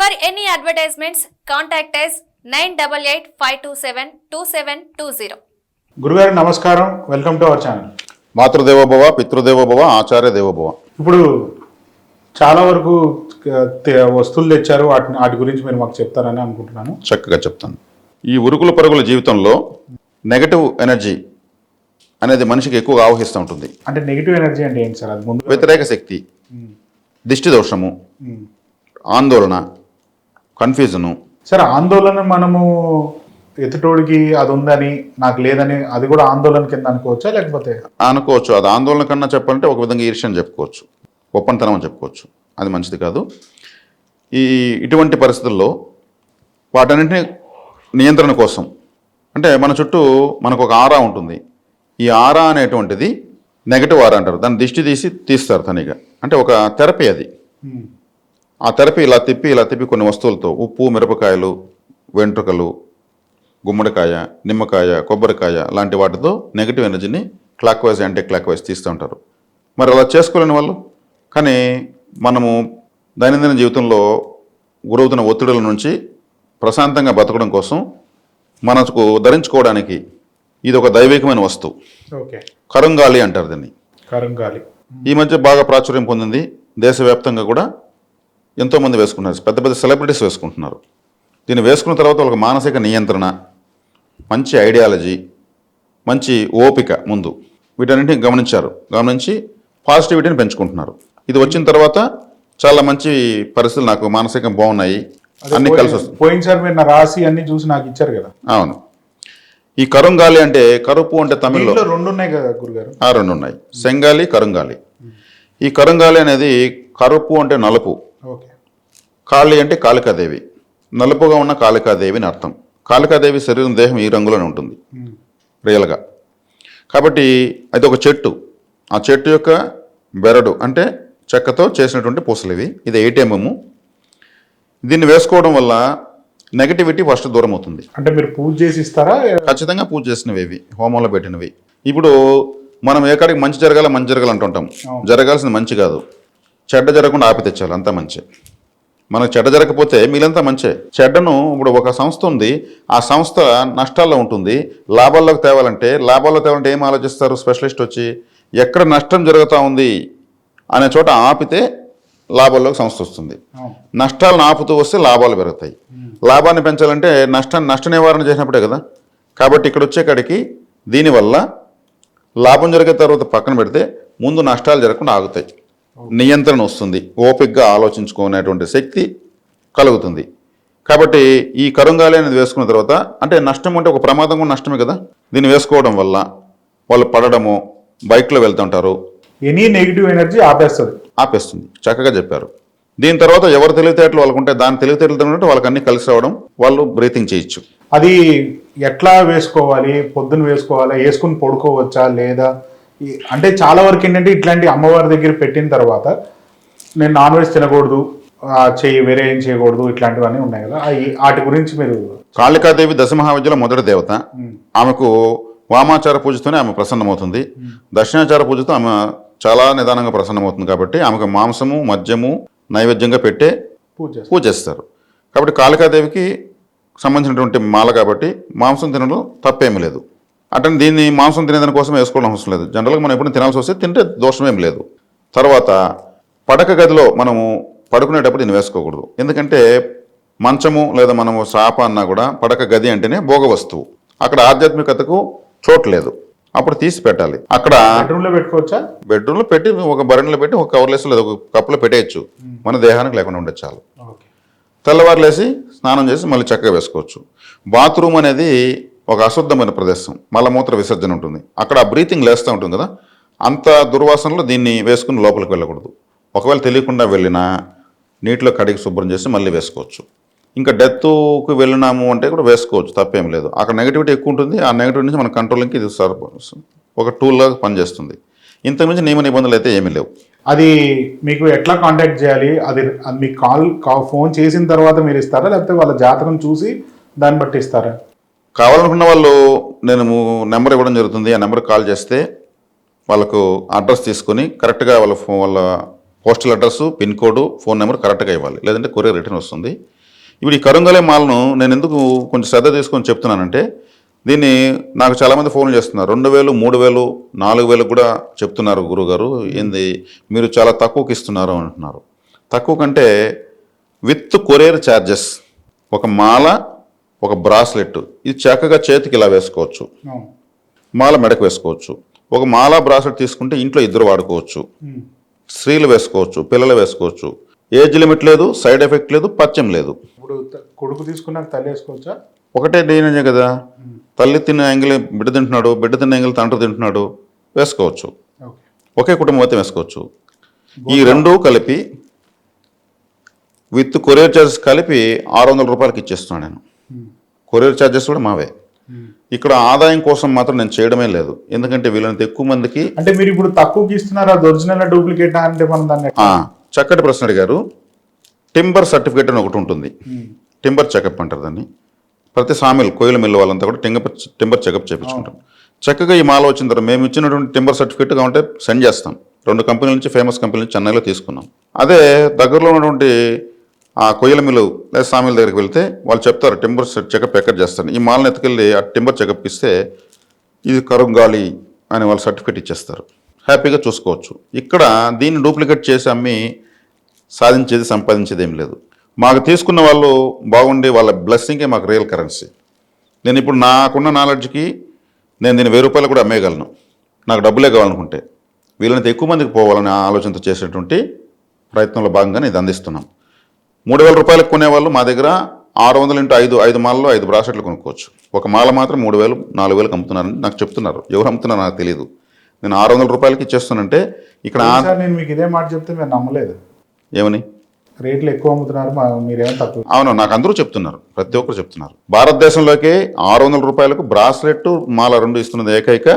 For any advertisements, contact us 9885272720. గురుగారు నమస్కారం, welcome to our channel. మాతృదేవోభవ, పితృదేవోభవ, ఆచార్య దేవోభవ. ఇప్పుడు చాలా వరకు వస్తువులు తెచ్చారు, వాటి గురించి మీరు మాకు చెప్తారని అనుకుంటున్నాను. చక్కగా చెప్తాను. ఈ ఉరుకుల పరుగుల జీవితంలో నెగటివ్ ఎనర్జీ అనేది మనిషికి ఎక్కువగా ఆవహిస్తూ ఉంటుంది. అంటే నెగిటివ్ ఎనర్జీ అంటే ఏంటి సార్? అది ముందు వ్యతిరేక శక్తి, దిష్టి దోషము, ఆందోళన, కన్ఫ్యూజను. సార్, ఆందోళన మనము ఎదుటోడికి అది ఉందని నాకు లేదని అది కూడా ఆందోళన కింద అనుకోవచ్చా, లేకపోతే అనుకోవచ్చు? అది ఆందోళన కన్నా చెప్పాలంటే ఒక విధంగా ఈర్ష్యం చెప్పుకోవచ్చు, ఒప్పంతనం అని చెప్పుకోవచ్చు. అది మంచిది కాదు. ఇటువంటి పరిస్థితుల్లో వాటన్నింటినీ నియంత్రణ కోసం అంటే మన చుట్టూ మనకు ఒక ఆరా ఉంటుంది. ఈ ఆరా అనేటువంటిది నెగటివ్ ఆరా అంటారు. దాన్ని దిష్టి తీస్తారు తనిగా. అంటే ఒక థెరపీ అది. ఆ థెరపీ ఇలా తిప్పి కొన్ని వస్తువులతో, ఉప్పు, మిరపకాయలు, వెంట్రుకలు, గుమ్మడికాయ, నిమ్మకాయ, కొబ్బరికాయ లాంటి వాటితో నెగిటివ్ ఎనర్జీని clock wise, anti clock wise తీస్తూ ఉంటారు. మరి అలా చేసుకోలేని వాళ్ళు, కానీ మనము దైనందిన జీవితంలో గురవుతున్న ఒత్తిడుల నుంచి ప్రశాంతంగా బతకడం కోసం మనకు ధరించుకోవడానికి ఇది ఒక దైవికమైన వస్తువు. ఓకే, కరంగాలి అంటారు దీన్ని. కరంగాలి ఈ మధ్య బాగా ప్రాచుర్యం పొందింది. దేశవ్యాప్తంగా కూడా ఎంతోమంది వేసుకున్నారు. పెద్ద పెద్ద సెలబ్రిటీస్ వేసుకుంటున్నారు. దీన్ని వేసుకున్న తర్వాత వాళ్ళకి మానసిక నియంత్రణ, మంచి ఐడియాలజీ, మంచి ఓపిక ముందు వీటన్నింటినీ గమనించి పాజిటివిటీని పెంచుకుంటున్నారు. ఇది వచ్చిన తర్వాత చాలా మంచి పరిస్థితులు, నాకు మానసికంగా బాగున్నాయి, అన్ని కలిసి వస్తుంది. పోయినసారి మీరు నా రాసి అన్ని చూసి నాకు ఇచ్చారు కదా. అవును. ఈ కరుంగాలి అంటే, కరుపు అంటే తమిళ్లో రెండు ఉన్నాయి కదా గురుగారు? రెండు ఉన్నాయి, సెంగాలి, కరుంగాలి. ఈ కరుంగాలి అనేది కరుపు అంటే నలుపు, కాళి అంటే కాళికాదేవి, నలుపుగా ఉన్న కాళికాదేవిని అర్థం. కాళికాదేవి శరీరం, దేహం ఈ రంగులోనే ఉంటుంది రియల్గా. కాబట్టి అది ఒక చెట్టు. ఆ చెట్టు యొక్క బెరడు అంటే చెక్కతో చేసినటువంటి పూసలు ఇవి. ఇది 8mm. దీన్ని వేసుకోవడం వల్ల నెగటివిటీ ఫస్ట్ దూరం అవుతుంది. అంటే మీరు పూజ చేసి ఇస్తారా? ఖచ్చితంగా పూజ చేసినవి ఇవి, హోమంలో పెట్టినవి. ఇప్పుడు మనం ఏ కాడికి మంచి జరగాలంటుంటాం. జరగాల్సింది మంచి కాదు, చెడ్డ జరగకుండా ఆపి తెచ్చాలి, అంతా మంచి. మనకు చెడ్డ జరగకపోతే మీలంతా మంచే. చెడ్డను ఇప్పుడు ఒక సంస్థ ఉంది, ఆ సంస్థ నష్టాల్లో ఉంటుంది. లాభాల్లోకి తేవాలంటే ఏం ఆలోచిస్తారు స్పెషలిస్ట్ వచ్చి? ఎక్కడ నష్టం జరుగుతూ ఉంది అనే చోట ఆపితే లాభాల్లోకి సంస్థ వస్తుంది. నష్టాలను ఆపుతూ వస్తే లాభాలు పెరుగుతాయి. లాభాన్ని పెంచాలంటే నష్ట నివారణ చేసినప్పుడే కదా. కాబట్టి ఇక్కడ వచ్చేకాడికి దీనివల్ల లాభం జరిగే తర్వాత పక్కన పెడితే ముందు నష్టాలు జరగకుండా ఆగుతాయి, నియంత్రణ వస్తుంది, ఓపికగా ఆలోచించుకునేటువంటి శక్తి కలుగుతుంది. కాబట్టి ఈ కరుంగాలి అనేది వేసుకున్న తర్వాత, అంటే నష్టం అంటే ఒక ప్రమాదం కూడా నష్టమే కదా. దీన్ని వేసుకోవడం వల్ల వాళ్ళు పడడము, బైక్లో వెళ్తుంటారు, ఎనీ నెగిటివ్ ఎనర్జీ ఆపేస్తుంది. చక్కగా చెప్పారు. దీని తర్వాత ఎవరు తెలివితేటలు వాళ్ళకు ఉంటే దాని తెలివితేటలతో వాళ్ళకి అన్ని కలిసి రావడం, వాళ్ళు బ్రీతింగ్ చేయొచ్చు. అది ఎట్లా వేసుకోవాలి? పొద్దున వేసుకోవాలా, వేసుకుని పడుకోవచ్చా లేదా? అంటే చాలా వరకు ఏంటంటే ఇట్లాంటి అమ్మవారి దగ్గర పెట్టిన తర్వాత నేను నాన్ వెజ్ తినకూడదు, వేరే ఏం చేయకూడదు, ఇట్లాంటివన్నీ ఉన్నాయి కదా, వాటి గురించి మీరు. కాళికాదేవి దశమహావిద్యలో మొదటి దేవత. ఆమెకు వామాచార పూజతోనే ఆమె ప్రసన్నమవుతుంది. దక్షిణాచార పూజతో ఆమె చాలా నిదానంగా ప్రసన్నమవుతుంది. కాబట్టి ఆమెకు మాంసము, మద్యము నైవేద్యంగా పెట్టే పూజ చేస్తారు. కాబట్టి కాళికాదేవికి సంబంధించినటువంటి మాల కాబట్టి మాంసం తినడం తప్పేమీ లేదు. అటని దీన్ని మాంసం తినేదాని కోసం వేసుకోవడం అవసరం లేదు. జనరల్గా మనం ఎప్పుడు తినాల్సి వస్తే తింటే దోషమేం లేదు. తర్వాత పడక గదిలో మనము పడుకునేటప్పుడు దీన్ని వేసుకోకూడదు. ఎందుకంటే మంచము లేదా మనము సాప అన్నా కూడా పడక గది అంటేనే భోగ వస్తువు. అక్కడ ఆధ్యాత్మికతకు చోటు లేదు. అప్పుడు తీసి పెట్టాలి. అక్కడ బెడ్రూమ్లో పెట్టుకోవచ్చా? బెడ్రూమ్లో పెట్టి ఒక బరణిలో పెట్టి ఒక కవర్లేసి లేదా ఒక కప్పులో పెట్టేయచ్చు. మన దేహానికి లేకుండా ఉండదు చాలు. తెల్లవారులేసి స్నానం చేసి మళ్ళీ చక్కగా వేసుకోవచ్చు. బాత్రూమ్ అనేది ఒక అశుద్ధమైన ప్రదేశం, మలమూత్ర విసర్జన ఉంటుంది. అక్కడ బ్రీతింగ్ లేస్తూ ఉంటుంది కదా, అంత దుర్వాసనలో దీన్ని వేసుకుని లోపలికి వెళ్ళకూడదు. ఒకవేళ తెలియకుండా వెళ్ళినా నీటిలో కడిగి శుభ్రం చేసి మళ్ళీ వేసుకోవచ్చు. ఇంకా డెత్కి వెళ్ళినాము అంటే కూడా వేసుకోవచ్చు, తప్పేం లేదు. అక్కడ నెగిటివిటీ ఎక్కువ ఉంటుంది. ఆ నెగిటివిటీ నుంచి మన కంట్రోలింగ్కి ఇది ఒక టూల్గా పనిచేస్తుంది. ఇంతకుమించి నియమ నిబంధనలు అయితే ఏమీ లేవు. అది మీకు ఎట్లా కాంటాక్ట్ చేయాలి? అది మీకు ఫోన్ చేసిన తర్వాత మీరు ఇస్తారా, లేకపోతే వాళ్ళ జాతకం చూసి దాన్ని బట్టి ఇస్తారా? కావాలనుకున్న వాళ్ళు నేను నెంబర్ ఇవ్వడం జరుగుతుంది. ఆ నెంబర్కి కాల్ చేస్తే వాళ్ళకు అడ్రస్ తీసుకొని కరెక్ట్గా వాళ్ళ postal address, pin code, phone number కరెక్ట్గా ఇవ్వాలి. లేదంటే కొరియర్ రిటర్న్ వస్తుంది. ఇప్పుడు ఈ కరుంగలే మాలను నేను ఎందుకు కొంచెం శ్రద్ధ తీసుకొని చెప్తున్నానంటే దీన్ని నాకు చాలామంది ఫోన్ చేస్తున్నారు 2000, 3000, 4000 కూడా చెప్తున్నారు గురుగారు, ఏంది మీరు చాలా తక్కువకి ఇస్తున్నారు అంటున్నారు. తక్కువ కంటే విత్ కొరియర్ ఛార్జెస్ ఒక మాల, ఒక బ్రాస్లెట్, ఇది చక్కగా చేతికి ఇలా వేసుకోవచ్చు, మాల మెడకు వేసుకోవచ్చు. ఒక మాల బ్రాస్లెట్ తీసుకుంటే ఇంట్లో 2 వాడుకోవచ్చు, స్త్రీలు వేసుకోవచ్చు, పిల్లలు వేసుకోవచ్చు. ఏజ్ లిమిట్ లేదు, సైడ్ ఎఫెక్ట్ లేదు, పచ్చం లేదు. ఇప్పుడు కొడుకు తీసుకున్నాక తల్లి వేసుకోవచ్చా? ఒకటే డీనే కదా, తల్లి తిన్న యాంగిల్ బిడ్డ తింటున్నాడు, బిడ్డ తిన్న యాంగిల్ తండ్రి తింటున్నాడు, వేసుకోవచ్చు. ఒకే కుటుంబం అయితే వేసుకోవచ్చు. ఈ రెండూ కలిపి విత్ కొరియర్ ఛార్జెస్ కలిపి 600 రూపాయలకి ఇచ్చేస్తున్నాను నేను. కొరియర్ ఛార్జెస్ కూడా మావే. ఇక్కడ ఆదాయం కోసం మాత్రం నేను చేయడమే లేదు, ఎందుకంటే వీళ్ళంత ఎక్కువ మందికి. అంటే మీరు ఇప్పుడు తక్కువకి ఇస్తున్నారు, అది ఒరిజినల్ డూప్లికేట్ అంటే మనం దాన్ని చక్కటి ప్రశ్న అడిగారు. టింబర్ సర్టిఫికేట్ అని ఒకటి ఉంటుంది, టింబర్ చెకప్ అంటారు దాన్ని. ప్రతి సామిల్ కోయిల మిల్లు వాళ్ళంతా కూడా టింబర్ చెకప్ చేయించుకుంటాం. చక్కగా ఈ మాల వచ్చిన తర్వాత మేము ఇచ్చినటువంటి టింబర్ సర్టిఫికేట్ కావాలంటే సెండ్ చేస్తాం. 2 కంపెనీల నుంచి, ఫేమస్ కంపెనీల నుంచి చెన్నైలో తీసుకున్నాం. అదే దగ్గరలో ఉన్నటువంటి ఆ కొయ్యల మిల్లు లేదా సామిల్ దగ్గరికి వెళ్తే వాళ్ళు చెప్తారు టింబర్ చెకప్ ఎక్కడ చేస్తాను. ఈ మాలను ఎత్తుకెళ్ళి ఆ టింబర్ చెకప్ ఇస్తే ఇది కరుంగాలి అని వాళ్ళు సర్టిఫికేట్ ఇచ్చేస్తారు, హ్యాపీగా చూసుకోవచ్చు. ఇక్కడ దీన్ని డూప్లికేట్ చేసి అమ్మి సాధించేది, సంపాదించేది ఏం లేదు. మాకు తీసుకున్న వాళ్ళు బాగుండి వాళ్ళ బ్లెస్సింగే మాకు రియల్ కరెన్సీ. నేను ఇప్పుడు నాకున్న నాలెడ్జ్కి నేను దీన్ని 1000 రూపాయలు కూడా అమ్మేయగలను, నాకు డబ్బులే కావాలనుకుంటే. వీళ్ళని ఎక్కువ మందికి పోవాలనే ఆలోచనతో చేసేటువంటి ప్రయత్నంలో భాగంగా ఇది అందిస్తున్నాం. 3000 రూపాయలకు కొనేవాళ్ళు మా దగ్గర 600 × 5 మాలలో 5 బ్రాస్లెట్లు కొనుక్కోవచ్చు. ఒక మాల మాత్రం 3000, 4000కి అమ్ముతున్నారని నాకు చెప్తున్నారు. ఎవరు అమ్ముతున్నారో నాకు తెలియదు. నేను 600 రూపాయలకి ఇచ్చేస్తానంటే ఇక్కడ నేను మీకు ఇదే మాట చెప్తే మీరు నమ్మలేదు. ఏమని? రేట్లు ఎక్కువ అమ్ముతున్నారు, మీరేమో తక్కువ. అవును, నాకు అందరూ చెప్తున్నారు, ప్రతి ఒక్కరు చెప్తున్నారు. భారతదేశంలోకి 600 రూపాయలకు బ్రాస్లెట్, మాల 2 ఇస్తున్నది ఏకైక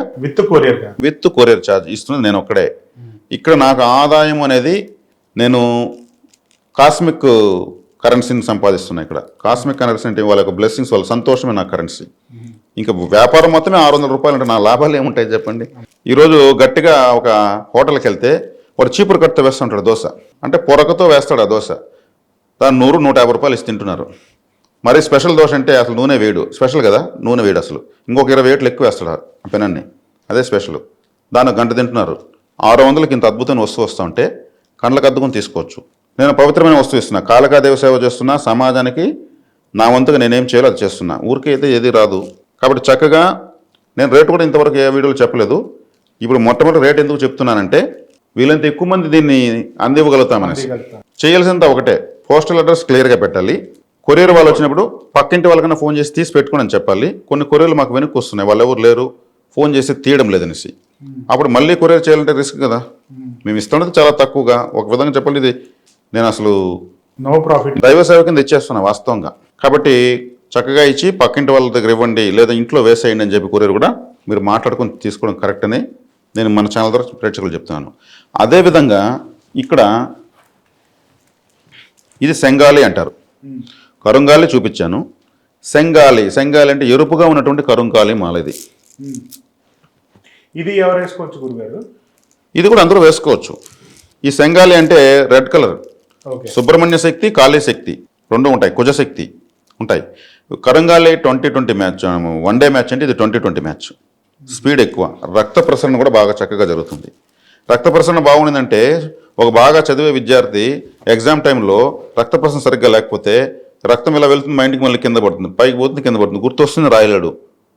విత్ కొరియర్ ఛార్జ్ ఇస్తున్నది నేను ఒక్కడే. ఇక్కడ నాకు ఆదాయం అనేది నేను కాస్మిక్ కరెన్సీని సంపాదిస్తున్నా. ఇక్కడ కాస్మిక్ కరెన్సీ అంటే వాళ్ళ యొక్క బ్లెస్సింగ్స్, వాళ్ళ సంతోషమే నా కరెన్సీ. ఇంకా వ్యాపారం మొత్తమే 600 రూపాయలు అంటే నా లాభాలు ఏముంటాయి చెప్పండి. ఈరోజు గట్టిగా ఒక హోటల్కి వెళ్తే వాడు చీపురు కట్టుతో వేస్తుంటాడు దోశ, అంటే పొరకతో వేస్తాడు ఆ దోశ. దాన్ని 100, 150 రూపాయలు ఇచ్చి తింటున్నారు. మరి స్పెషల్ దోశ అంటే అసలు నూనె వేడు, స్పెషల్ కదా నూనె వేడు, అసలు ఇంకొక 20 రేట్లు ఎక్కువ వేస్తాడు ఆ పెనాన్ని, అదే స్పెషల్. దాన్ని గంట తింటున్నారు. 600కి ఇంత అద్భుతమైన వస్తువు వస్తూ ఉంటే కళ్ళకు అద్దుకొని తీసుకోవచ్చు. నేను పవిత్రమైన వస్తువు ఇస్తున్నా, కాళికాదేవి సేవ చేస్తున్నా, సమాజానికి నా వంతుగా నేనేం చేయాలో అది చేస్తున్నా. ఊరికే అయితే ఏది రాదు. కాబట్టి చక్కగా నేను రేటు కూడా ఇంతవరకు ఏ వీడియోలో చెప్పలేదు. ఇప్పుడు మొట్టమొదటి రేటు ఎందుకు చెప్తున్నానంటే వీళ్ళంత ఎక్కువ మంది దీన్ని అందివ్వగలుగుతామనేసి. చేయాల్సిందంతా ఒకటే, పోస్టల్ అడ్రస్ క్లియర్గా పెట్టాలి. కొరియర్ వాళ్ళు వచ్చినప్పుడు పక్కింటి వాళ్ళకన్నా ఫోన్ చేసి తీసి పెట్టుకోండి అని చెప్పాలి. కొన్ని కొరియర్లు మాకు వెనక్కి వస్తున్నాయి, వాళ్ళు ఎవరు లేరు, ఫోన్ చేసి తీయడం లేదనేసి. అప్పుడు మళ్ళీ కొరియర్ చేయాలంటే రిస్క్ కదా. మేము ఇస్తున్నది చాలా తక్కువగా. ఒక విధంగా చెప్పాలి, ఇది నేను అసలు నో ప్రాఫిట్ దైవ సేవ కింద ఇచ్చేస్తున్నా వాస్తవంగా. కాబట్టి చక్కగా ఇచ్చి పక్కింటి వాళ్ళ దగ్గర ఇవ్వండి లేదా ఇంట్లో వేసేయండి అని చెప్పి కొరియర్ కూడా మీరు మాట్లాడుకొని తీసుకోవడం కరెక్ట్ అని నేను మన ఛానల్ ద్వారా ప్రేక్షకులు చెప్తున్నాను. అదేవిధంగా ఇక్కడ ఇది సెంగాలి అంటారు, కరుంగాలి చూపించాను. సెంగాలి అంటే ఎరుపుగా ఉన్నటువంటి కరుంగాలి మాల. ఇది ఎవరు వేసుకోవచ్చు గురుగారు? ఇది కూడా అందరూ వేసుకోవచ్చు. ఈ సెంగాలి అంటే రెడ్ కలర్, సుబ్రహ్మణ్య శక్తి, కాళీ శక్తి 2 ఉంటాయి, కుజశక్తి ఉంటాయి. కరుంగాలి 2020 మ్యాచ్, 1 డే మ్యాచ్ అంటే ఇది 2020 మ్యాచ్. స్పీడ్ ఎక్కువ, రక్త ప్రసరణ కూడా బాగా చక్కగా జరుగుతుంది. రక్త ప్రసరణ బాగుండిందంటే ఒక బాగా చదివే విద్యార్థి ఎగ్జామ్ టైంలో రక్త ప్రసరణ సరిగ్గా లేకపోతే రక్తం ఇలా వెళ్తుంది, మైండ్కి మళ్ళీ కింద పడుతుంది, పైకి పోతుంది, కింద పడుతుంది, గుర్తొస్తుంది, రాయలేడు,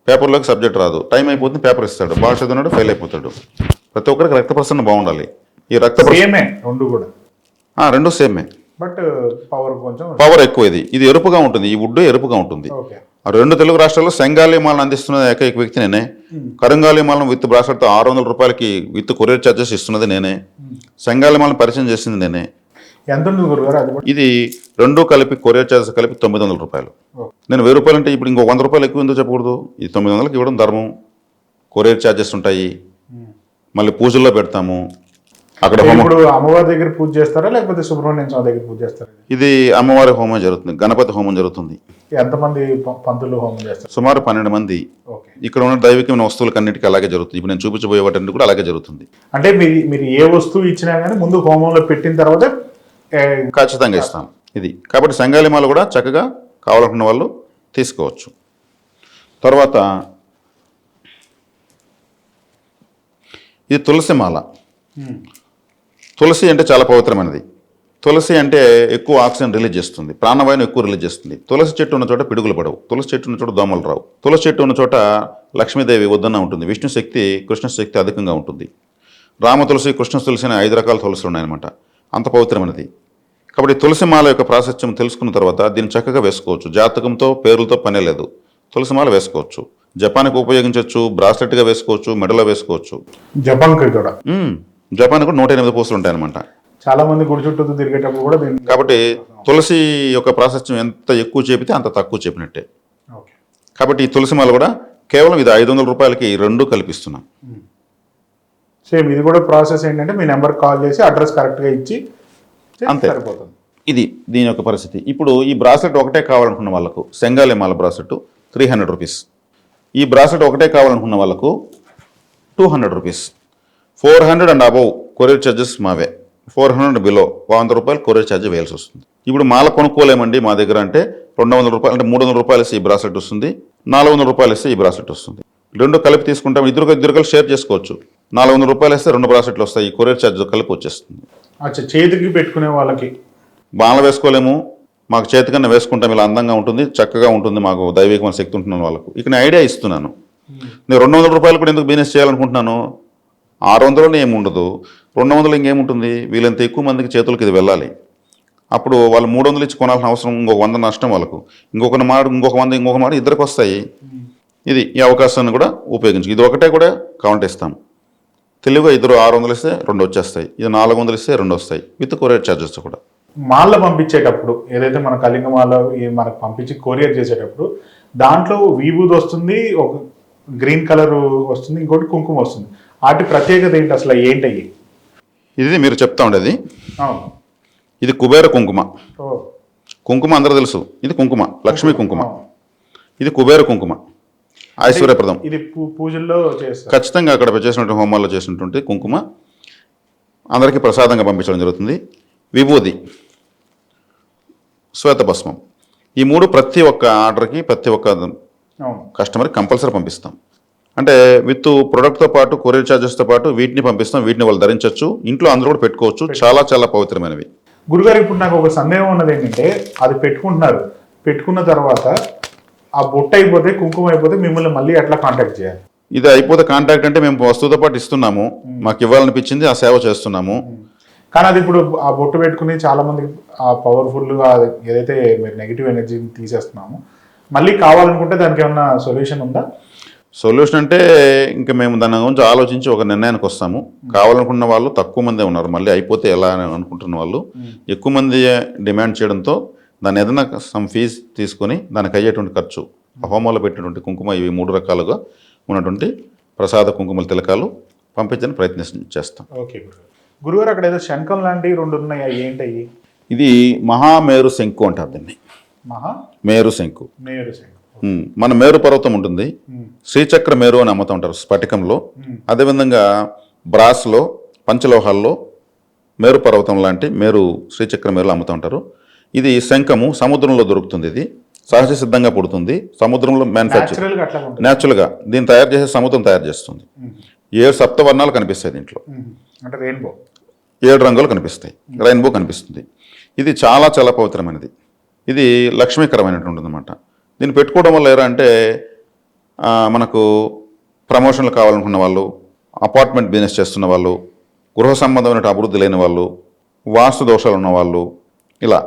పేపర్లోకి సబ్జెక్ట్ రాదు, టైం అయిపోతుంది, పేపర్ ఇస్తాడు, బాగా చదివినాడు, ఫెయిల్ అయిపోతాడు. ప్రతి ఒక్కరికి రక్త ప్రసరణ బాగుండాలి. ఈ రక్త రెండు సేమే, బట్ పవర్ ఎక్కువ. ఇది ఎరుపుగా ఉంటుంది, ఈ వుడ్ ఎరుపుగా ఉంటుంది. 2 తెలుగు రాష్ట్రాల్లో సెంగాలి మాలను అందిస్తున్న ఏకైక వ్యక్తి నేనే. కరుంగాలి మాలను విత్ బ్రాస్లెట్తో 600 రూపాయలకి విత్ కొరియర్ ఛార్జెస్ ఇస్తున్నది నేనే. సెంగాలి మాలను పరిచయం చేసింది నేనే. ఇది 2 కలిపి కొరియర్ ఛార్జెస్ కలిపి 900 రూపాయలు. నేను 1000 రూపాయలు అంటే ఇప్పుడు ఇంకో 100 రూపాయలు ఎక్కువ ఎందుకు చెప్పకూడదు? ఇది 900కి ఇవ్వడం ధర్మం. కొరియర్ ఛార్జెస్ ఉంటాయి, మళ్ళీ పూజల్లో పెడతాము. అక్కడ అమ్మవారి దగ్గర పూజ చేస్తారా లేకపోతే సుబ్రహ్మణ్యం స్వామి దగ్గర పూజ చేస్తారా? ఇది అమ్మవారి హోమం జరుగుతుంది, గణపతి హోమం జరుగుతుంది. ఎంతమంది పంతులు హోమం చేస్తారు? సుమారు 12 మంది. ఇక్కడ ఉన్న దైవికమైన వస్తువులకు అన్నిటికీ అలాగే జరుగుతుంది. ఇప్పుడు నేను చూపించబోయే వాటి కూడా అలాగే జరుగుతుంది. అంటే మీరు ఏ వస్తువు ఇచ్చినా కానీ ముందు హోమంలో పెట్టిన తర్వాత ఖచ్చితంగా ఇస్తాం. ఇది కాబట్టి సంగాలి మాల కూడా చక్కగా కావాలనుకున్న వాళ్ళు తీసుకోవచ్చు. తర్వాత ఇది తులసి మాల. తులసి అంటే చాలా పవిత్రమైనది. తులసి అంటే ఎక్కువ ఆక్సిజన్ రిలీజ్ చేస్తుంది, ప్రాణవాయువుని ఎక్కువ రిలీజ్ చేస్తుంది. తులసి చెట్టు ఉన్న చోట పిడుగులు పడవు, తులసి చెట్టు ఉన్న చోట దోమలు రావు, తులసి చెట్టు ఉన్న చోట లక్ష్మీదేవి వద్దన్న ఉంటుంది, విష్ణు శక్తి కృష్ణ శక్తి అధికంగా ఉంటుంది. రామ తులసి, కృష్ణ తులసి అనే 5 రకాల తులసులు ఉన్నాయన్నమాట, అంత పవిత్రమైనది. కాబట్టి తులసి మాల యొక్క ప్రాశస్త్యం తెలుసుకున్న తర్వాత దీన్ని చక్కగా వేసుకోవచ్చు. జాతకంతో పేర్లతో పనే లేదు, తులసి మాల వేసుకోవచ్చు. జపాన్కి ఉపయోగించవచ్చు, బ్రాస్లెట్గా వేసుకోవచ్చు, మెడలో వేసుకోవచ్చు. జపాన్కి కూడా జపాన్ కూడా 108 పూసలు ఉంటాయన్నమాట. చాలా మంది గుడి చుట్టూ తిరిగేటప్పుడు కూడా దీన్ని కాబట్టి తులసి యొక్క ప్రాశస్త్యం ఎంత ఎక్కువ చేపితే అంత తక్కువ చెప్పినట్టే. ఓకే. కాబట్టి ఈ తులసి మాల కూడా కేవలం ఇది 500 రూపాయలకి 2 కల్పిస్తున్నాం. సేమ్ ఇది కూడా ప్రాసెస్ ఏంటంటే మీ నెంబర్ కాల్ చేసి అడ్రస్ కరెక్ట్గా ఇచ్చి అంతే సరిపోతుంది. ఇది దీని యొక్క పరిస్థితి. ఇప్పుడు ఈ బ్రాస్లెట్ ఒకటే కావాలనుకున్న వాళ్ళకు సెంగాలి మాల బ్రాస్లెట్ 300 రూపీస్. ఈ బ్రాస్లెట్ ఒకటే కావాలనుకున్న వాళ్ళకు 200 rupees. 400 and above courier charges మావే. 400 బిలో 100 రూపాయలు కొరియర్ ఛార్జ్ వేయాల్సి వస్తుంది. ఇప్పుడు మాల కొనుక్కోలేమండి మా దగ్గర అంటే 200 రూపాయలు అంటే 300 రూపాయలు ఇస్తే ఈ బ్రాస్లెట్ వస్తుంది, 400 రూపాయలు ఇస్తే ఈ బ్రాస్లెట్ వస్తుంది. 2 కలిపి తీసుకుంటాం, ఇద్దరు కలిసి షేర్ చేసుకోవచ్చు. 400 రూపాయలు ఇస్తే 2 బ్రాస్లెట్లు వస్తాయి, కొరియర్ ఛార్జ్ కలిపి వచ్చేస్తుంది. అచ్చా, చేతికి పెట్టుకునే వాళ్ళకి మాల వేసుకోలేము, మాకు చేతికన్నా వేసుకుంటాం, ఇలా అందంగా ఉంటుంది, చక్కగా ఉంటుంది, మాకు దైవికమైన శక్తి ఉంటున్నాను వాళ్ళకు ఇక నేను ఐడియా ఇస్తున్నాను. నేను 200 రూపాయలు కూడా ఎందుకు బిజినెస్ చేయాలనుకుంటున్నాను, 600లోనే ఏముండదు, 200 ఇంకేముంటుంది, వీళ్ళంత ఎక్కువ మందికి చేతులకి ఇది వెళ్ళాలి. అప్పుడు వాళ్ళు 300 ఇచ్చి కొనాల్సిన అవసరం, ఇంకొక 100 నష్టం వాళ్ళకు, ఇంకొక మాట ఇద్దరికి వస్తాయి. ఇది ఈ అవకాశాన్ని కూడా ఉపయోగించు. ఇది ఒకటే కూడా కౌంట్ ఇస్తాం. తెలివిగా ఇద్దరు 600 ఇస్తే 2 వచ్చేస్తాయి, ఇది 400 ఇస్తే 2 వస్తాయి విత్ కొరియర్ ఛార్జెస్ కూడా. మాల పంపించేటప్పుడు ఏదైతే మన కళింగ మాల మనకు పంపించి కొరియర్ చేసేటప్పుడు దాంట్లో విభూది వస్తుంది, ఒక గ్రీన్ కలర్ వస్తుంది, ఇంకోటి కుంకుమ వస్తుంది. వాటి ప్రత్యేకత ఏంటి అసలు, ఏంటయ్యి? ఇది మీరు చెప్తా ఉండేది. అవును. ఇది కుబేర కుంకుమ. ఓ. కుంకుమ అందరూ తెలుసు, ఇది కుంకుమ, లక్ష్మీ కుంకుమ. ఇది కుబేర కుంకుమ, ఐశ్వర్యప్రదం. ఇది పూజల్లో చేస్తారు. ఖచ్చితంగా అక్కడ చేసినటువంటి హోమాల్లో చేసినటువంటి కుంకుమ అందరికీ ప్రసాదంగా పంపించడం జరుగుతుంది. విభూది, శ్వేతభస్మం, ఈ 3 ప్రతి ఒక్క ఆర్డర్కి ప్రతి ఒక్క కస్టమర్కి కంపల్సరీ పంపిస్తాం. అంటే విత్ ప్రొడక్ట్తో పాటు కొరియర్ ఛార్జెస్తో పాటు వీటిని పంపిస్తాం. వీటిని వాళ్ళు ధరించవచ్చు, ఇంట్లో అందరూ కూడా పెట్టుకోవచ్చు. చాలా చాలా పవిత్రమైనవి. గురుగారు, ఇప్పుడు నాకు ఒక సందేహం ఉన్నది ఏంటంటే, అది పెట్టుకుంటున్నారు, పెట్టుకున్న తర్వాత ఆ బొట్టు అయిపోతే, కుంకుమ అయిపోతే మిమ్మల్ని మళ్ళీ ఎట్లా కాంటాక్ట్ చేయాలి? ఇది అయిపోతే కాంటాక్ట్ అంటే మేము వస్తువుతో పాటు ఇస్తున్నాము, మాకు ఇవ్వాలనిపించింది ఆ సేవ చేస్తున్నాము. కానీ అది ఇప్పుడు ఆ బొట్టు పెట్టుకుని చాలా మందికి ఆ పవర్ఫుల్గా ఏదైతే మీరు నెగిటివ్ ఎనర్జీని తీసేస్తున్నాము, మళ్ళీ కావాలనుకుంటే దానికి ఏమన్నా సొల్యూషన్ ఉందా? సొల్యూషన్ అంటే ఇంకా మేము దాని గురించి ఆలోచించి ఒక నిర్ణయానికి వస్తాము. కావాలనుకున్న వాళ్ళు తక్కువ మందే ఉన్నారు, మళ్ళీ అయిపోతే ఎలా అని అనుకుంటున్న వాళ్ళు ఎక్కువ మంది డిమాండ్ చేయడంతో దాన్ని ఏదైనా సమ్ ఫీజ్ తీసుకొని దానికి అయ్యేటువంటి ఖర్చు, హోమాలో పెట్టినటువంటి కుంకుమ, ఇవి 3 రకాలుగా ఉన్నటువంటి ప్రసాద కుంకుమల తిలకాలు పంపించడానికి ప్రయత్నం చేస్తాం. ఓకే గురుగారు, అక్కడ ఏదో శంఖం లాంటివి 2 ఉన్నాయి, ఏంటయ్యి? ఇది మహామేరు శంకు అంటారు దీన్ని. మేరు శంకు. మన మేరు పర్వతం ఉంటుంది, శ్రీచక్ర మేరు అని అమ్ముతూ ఉంటారు స్ఫటికంలో. అదేవిధంగా బ్రాస్లో, పంచలోహాల్లో మేరు పర్వతం లాంటి మేరు, శ్రీచక్ర మేరులు అమ్ముతూ ఉంటారు. ఇది శంఖము, సముద్రంలో దొరుకుతుంది. ఇది సహజ సిద్ధంగా పుడుతుంది, సముద్రంలో మ్యానుఫ్యాక్చర్ న్యాచురల్గా. దీన్ని తయారు చేసే సముద్రం తయారు చేస్తుంది. 7 సప్తవర్ణాలు కనిపిస్తాయి దీంట్లో, అంటే రెయిన్బో, 7 రంగులు కనిపిస్తాయి, రెయిన్బో కనిపిస్తుంది. ఇది చాలా చాలా పవిత్రమైనది. ఇది లక్ష్మీకరమైనటువంటిది అన్నమాట. దీన్ని పెట్టుకోవడం వల్ల ఎలా అంటే, మనకు ప్రమోషన్లు కావాలనుకున్న వాళ్ళు, అపార్ట్మెంట్ బిజినెస్ చేస్తున్న వాళ్ళు, గృహ సంబంధమైన అభివృద్ధి లేని వాళ్ళు, వాస్తు దోషాలు ఉన్న వాళ్ళు, ఇలా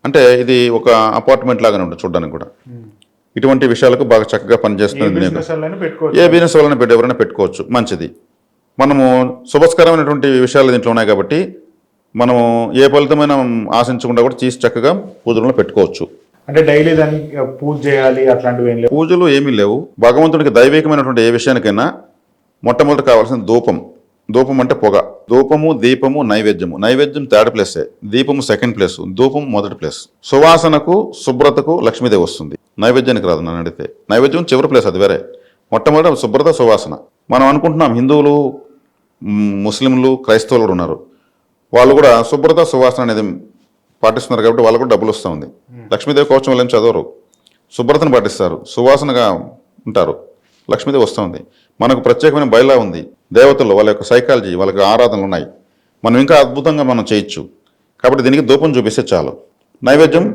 అంటే ఇది ఒక అపార్ట్మెంట్ లాగానే ఉంటుంది చూడడానికి కూడా. ఇటువంటి విషయాలకు బాగా చక్కగా పనిచేస్తుంది. ఏ బిజినెస్ వాళ్ళని ఎవరైనా పెట్టుకోవచ్చు, మంచిది. మనము శుభస్కరమైనటువంటి విషయాలు దీంట్లో ఉన్నాయి కాబట్టి మనము ఏ ఫలితమైన ఆశించకుండా కూడా తీసి చక్కగా పూజల్లో పెట్టుకోవచ్చు. అంటే డైలీ దాన్ని పూజ చేయాలి అట్లాంటివి ఏం లేవు? పూజలు ఏమీ లేవు. భగవంతుడికి దైవికమైనటువంటి ఏ విషయానికైనా మొట్టమొదటి కావాల్సిన ధూపం. ధూపం అంటే పొగ. ధూపము, దీపము, నైవేద్యము. నైవేద్యం 3rd ప్లేసే, దీపము 2nd ప్లేస్, ధూపం 1st ప్లేస్. సువాసనకు, శుభ్రతకు లక్ష్మీదేవి వస్తుంది, నైవేద్యానికి రాదు. నన్ను అడిగితే నైవేద్యం చివరి ప్లేస్, అది వేరే. మొట్టమొదటి శుభ్రత, సువాసన. మనం అనుకుంటున్నాం హిందువులు, ముస్లింలు, క్రైస్తవులు ఉన్నారు, వాళ్ళు కూడా శుభ్రత, సువాసన అనేది పాటిస్తున్నారు కాబట్టి వాళ్ళకు కూడా డబ్బులు వస్తూ ఉంది. లక్ష్మీదేవి కవచం వాళ్ళు ఏం చదవరు, శుభ్రతను పాటిస్తారు, సువాసనగా ఉంటారు, లక్ష్మీదేవి వస్తూ ఉంది. మనకు ప్రత్యేకమైన బయలా ఉంది, దేవతలు వాళ్ళ యొక్క సైకాలజీ, వాళ్ళకి ఆరాధనలు ఉన్నాయి, మనం ఇంకా అద్భుతంగా మనం చేయొచ్చు. కాబట్టి దీనికి ధూపం చూపిస్తే చాలు. నైవేద్యం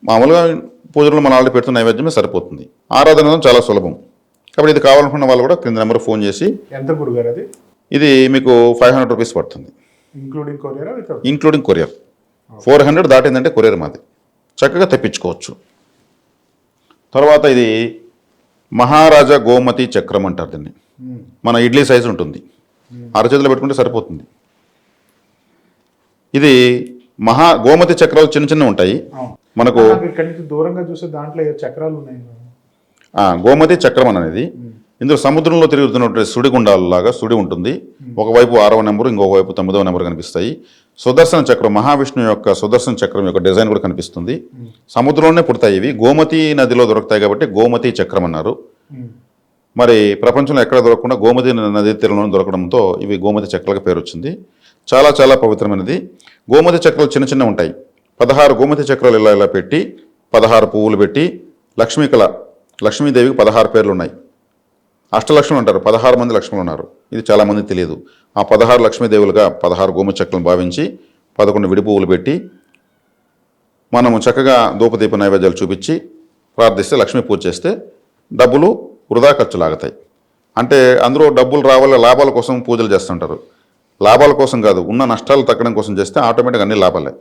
మామూలుగా పూజలు మన ఆల్రెడీ పెడుతున్న నైవేద్యమే సరిపోతుంది. ఆరాధన చాలా సులభం. కాబట్టి ఇది కావాలనుకున్న వాళ్ళు కూడా కింద నెంబర్ ఫోన్ చేసి. ఎంత గురుగారు అది? ఇది మీకు 500 రూపీస్ పడుతుంది, ఇంక్లూడింగ్ కొరియర్. Including courier. 400 దాటిందంటే కొరియర్ మాది, చక్కగా తెప్పించుకోవచ్చు. తర్వాత ఇది మహారాజా గోమతి చక్రం అంటారు దీన్ని. మన ఇడ్లీ సైజు ఉంటుంది, అరచేతిలో పెట్టుకుంటే సరిపోతుంది. ఇది గోమతి చక్రాలు చిన్న చిన్న ఉంటాయి మనకు. ఇక్కడి నుంచి దూరంగా చూస్తే దాంట్లో చక్రాలు ఉన్నాయి. గోమతి చక్రం అనేది ఇందులో సముద్రంలో తిరుగుతున్నటువంటి సుడిగుండాలలాగా సుడి ఉంటుంది. ఒకవైపు 6వ నెంబరు, ఇంకొక వైపు 9వ నెంబరు కనిపిస్తాయి. సుదర్శన చక్రం, మహావిష్ణువు యొక్క సుదర్శన చక్రం యొక్క డిజైన్ కూడా కనిపిస్తుంది. సముద్రంలోనే పుడతాయి ఇవి, గోమతి నదిలో దొరుకుతాయి కాబట్టి గోమతి చక్రం అన్నారు. మరి ప్రపంచంలో ఎక్కడ దొరకకుండా గోమతి నది తీరంలో దొరకడంతో ఇవి గోమతి చక్రాలకు పేరు వచ్చింది. చాలా చాలా పవిత్రమైనది. గోమతి చక్రాలు చిన్న చిన్న ఉంటాయి. 16 గోమతి చక్రాలు ఇలా పెట్టి 16 పువ్వులు పెట్టి లక్ష్మీదేవికి 16 పేర్లు ఉన్నాయి. అష్టలక్ష్ములు అంటారు, 16 మంది లక్ష్ములు ఉన్నారు. ఇది చాలామంది తెలియదు. ఆ 16 లక్ష్మీదేవులుగా 16 గోమతి చక్రాలను భావించి 11 విడి పువ్వులు పెట్టి మనము చక్కగా ధూపదీప నైవేద్యాలు చూపించి ప్రార్థిస్తే, లక్ష్మీ పూజ చేస్తే డబ్బులు వృధా ఖర్చులు ఆగుతాయి. అంటే అందరూ డబ్బులు రావాలి లాభాల కోసం పూజలు చేస్తుంటారు. లాభాల కోసం కాదు, ఉన్న నష్టాలు తగ్గడం కోసం చేస్తే ఆటోమేటిక్గా అన్ని లాభాలే.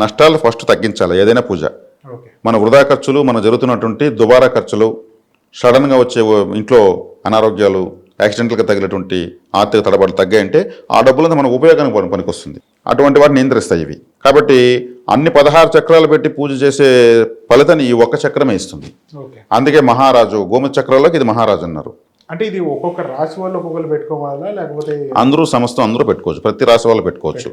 నష్టాలు ఫస్ట్ తగ్గించాలి ఏదైనా పూజ. మన వృధా ఖర్చులు, మన జరుగుతున్నటువంటి దుబారా ఖర్చులు, సడన్గా వచ్చే ఇంట్లో అనారోగ్యాలు, యాక్సిడెంట్లుగా తగిలేటువంటి ఆర్థిక తడబాట్లు తగ్గాయంటే ఆ డబ్బులంతా మన ఉపయోగానికి పనికొస్తుంది. అటువంటి వాటిని నియంత్రిస్తాయి ఇవి. కాబట్టి అన్ని 16 చక్రాలు పెట్టి పూజ చేసే ఫలితాన్ని ఈ ఒక్క చక్రమే ఇస్తుంది. అందుకే మహారాజు గోమతి చక్రాల్లోకి ఇది మహారాజు అన్నారు. అంటే ఇది ఒక్కొక్క రాశి వాళ్ళు ఒక్కొక్కరు పెట్టుకోవాలా, లేకపోతే అందరూ అందరూ పెట్టుకోవచ్చు, ప్రతి రాశి వాళ్ళు పెట్టుకోవచ్చు.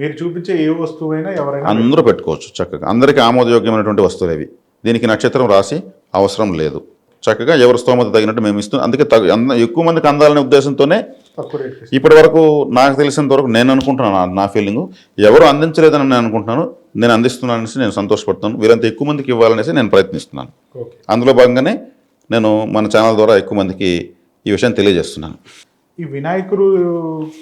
మీరు చూపించే ఏ వస్తువైనా ఎవరైనా అందరూ పెట్టుకోవచ్చు చక్కగా. అందరికీ ఆమోదయోగ్యమైనటువంటి వస్తువులు ఇవి. దీనికి నక్షత్రం రాశి అవసరం లేదు. చక్కగా ఎవరి స్తోమత తగినట్టు మేము ఇస్తున్నాం. అందుకే ఎక్కువ మందికి అందాలనే ఉద్దేశంతోనే ఇప్పటి వరకు నాకు తెలిసినంత వరకు నేను అనుకుంటున్నాను, నా ఫీలింగ్ ఎవరు అందించలేదని నేను అనుకుంటున్నాను. నేను అందిస్తున్నాననేసి నేను సంతోషపడుతున్నాను. వీరంత ఎక్కువ మందికి ఇవ్వాలనేసి నేను ప్రయత్నిస్తున్నాను. అందులో భాగంగానే నేను మన ఛానల్ ద్వారా ఎక్కువ మందికి ఈ విషయం తెలియజేస్తున్నాను. ఈ వినాయకుడు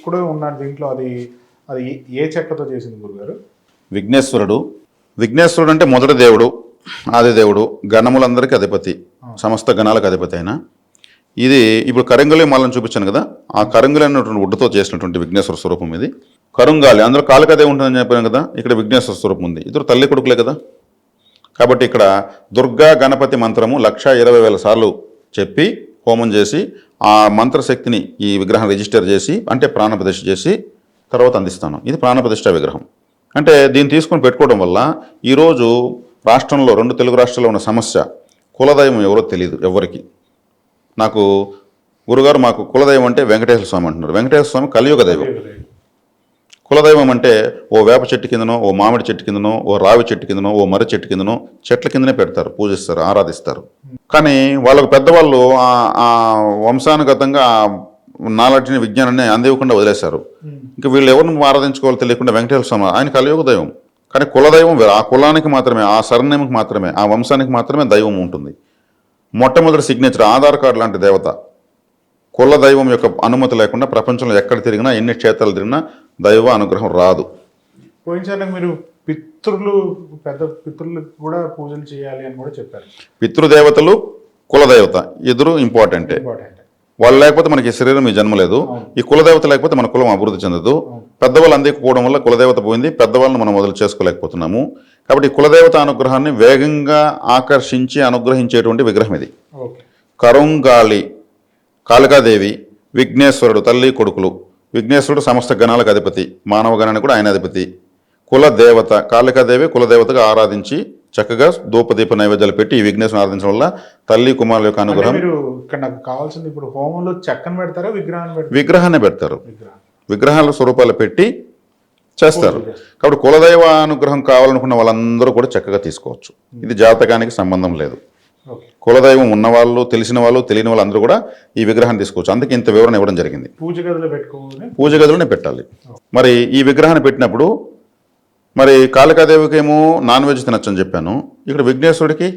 కూడా ఉన్నాడు దీంట్లో. అది ఏ చెక్కతో చేసింది గురుగారు? విఘ్నేశ్వరుడు అంటే మొదటి దేవుడు, ఆది దేవుడు, గణములందరికీ అధిపతి, సమస్త గణాలకు అధిపతి అయిన. ఇది ఇప్పుడు కరంగులి మాలను చూపించాను కదా, ఆ కరంగులి అనేటువంటి వుడ్డుతో చేసినటువంటి విఘ్నేశ్వర స్వరూపం ఇది. కరుంగాలి అందులో కాళికాదే ఉంటుందని చెప్పాను కదా, ఇక్కడ విఘ్నేశ్వర స్వరూపం ఉంది. ఇద్దరు తల్లి కొడుకులే కదా. కాబట్టి ఇక్కడ దుర్గా గణపతి మంత్రము 1,20,000 సార్లు చెప్పి హోమం చేసి ఆ మంత్రశక్తిని ఈ విగ్రహం రిజిస్టర్ చేసి, అంటే ప్రాణప్రతిష్ఠ చేసి తర్వాత అందిస్తాను. ఇది ప్రాణప్రతిష్ఠ విగ్రహం. అంటే దీన్ని తీసుకొని పెట్టుకోవడం వల్ల ఈరోజు రాష్ట్రంలో 2 తెలుగు రాష్ట్రాల్లో ఉన్న సమస్య, కులదైవం ఎవరో తెలియదు ఎవరికి. నాకు గురుగారు మాకు కులదైవం అంటే వెంకటేశ్వర స్వామి అంటున్నారు. వెంకటేశ్వర స్వామి కలియుగ దైవం. కులదైవం అంటే ఓ వేప చెట్టు కిందనో, ఓ మామిడి చెట్టు కిందనో, ఓ రావి చెట్టు కిందనో, ఓ మర్రి చెట్టు కిందనో, చెట్ల కిందనే పెడతారు, పూజిస్తారు, ఆరాధిస్తారు. కానీ వాళ్ళకు పెద్దవాళ్ళు ఆ వంశానుగతంగా నాలెడ్జ్ని, విజ్ఞానాన్ని అందివ్వకుండా వదిలేశారు. ఇంకా వీళ్ళు ఎవరిని ఆరాధించుకోవాలో తెలియకుండా వెంకటేశ్వర స్వామి ఆయన కలియుగ దైవం. కానీ కులదైవం వేరు. ఆ కులానికి మాత్రమే, ఆ సర్నేమ్కి మాత్రమే, ఆ వంశానికి మాత్రమే దైవం ఉంటుంది. మొట్టమొదటి సిగ్నేచర్ ఆధార్ కార్డు లాంటి దేవత. కుల దైవం యొక్క అనుమతి లేకుండా ప్రపంచంలో ఎక్కడ తిరిగినా, ఎన్ని క్షేత్రాలు తిరిగినా దైవ అనుగ్రహం రాదు. పోయినసారి మీరు పెద్ద పితృలు కూడా పూజలు చేయాలి అని కూడా చెప్పారు. పితృదేవతలు, కులదేవత ఇద్దరు ఇంపార్టెంటే. వాళ్ళు లేకపోతే మనకి శరీరం ఈ జన్మ లేదు. ఈ కులదేవత లేకపోతే మన కులం అభివృద్ధి చెందదు. పెద్దవాళ్ళు అందకపోవడం వల్ల కులదేవత పోయింది, పెద్దవాళ్ళని మనం మొదలు చేసుకోలేకపోతున్నాము. కాబట్టి కులదేవత అనుగ్రహాన్ని వేగంగా ఆకర్షించి అనుగ్రహించేటువంటి విగ్రహం ఇది. కరుంగాళి, కాళికాదేవి, విఘ్నేశ్వరుడు తల్లి కొడుకులు. విఘ్నేశ్వరుడు సమస్త గణాలకు అధిపతి, మానవ గణానికి కూడా ఆయన అధిపతి. కులదేవత కాళికాదేవి కులదేవతగా ఆరాధించి చక్కగా ధూపదీప నైవేద్యాలు పెట్టి ఈ విఘ్నేశ్వరుని ఆరాధించడం వల్ల తల్లి కుమారుల యొక్క అనుగ్రహం. నాకు కావాల్సింది ఇప్పుడు హోమంలో చెక్కను పెడతారా, విగ్రహాన్ని పెడతారు. విగ్రహాల స్వరూపాలు పెట్టి చేస్తారు. కాబట్టి కులదైవ అనుగ్రహం కావాలనుకున్న వాళ్ళందరూ కూడా చక్కగా తీసుకోవచ్చు. ఇది జాతకానికి సంబంధం లేదు. కులదైవం ఉన్నవాళ్ళు, తెలిసిన వాళ్ళు, తెలియని వాళ్ళు అందరూ కూడా ఈ విగ్రహాన్ని తీసుకోవచ్చు. అందుకే ఇంత వివరణ ఇవ్వడం జరిగింది. పూజ గదిలోనే పెట్టాలి. మరి ఈ విగ్రహాన్ని పెట్టినప్పుడు మరి కాళికాదేవికి ఏమో నాన్ వెజ్ తినొచ్చని చెప్పాను. ఇక్కడ విఘ్నేశ్వరుడికి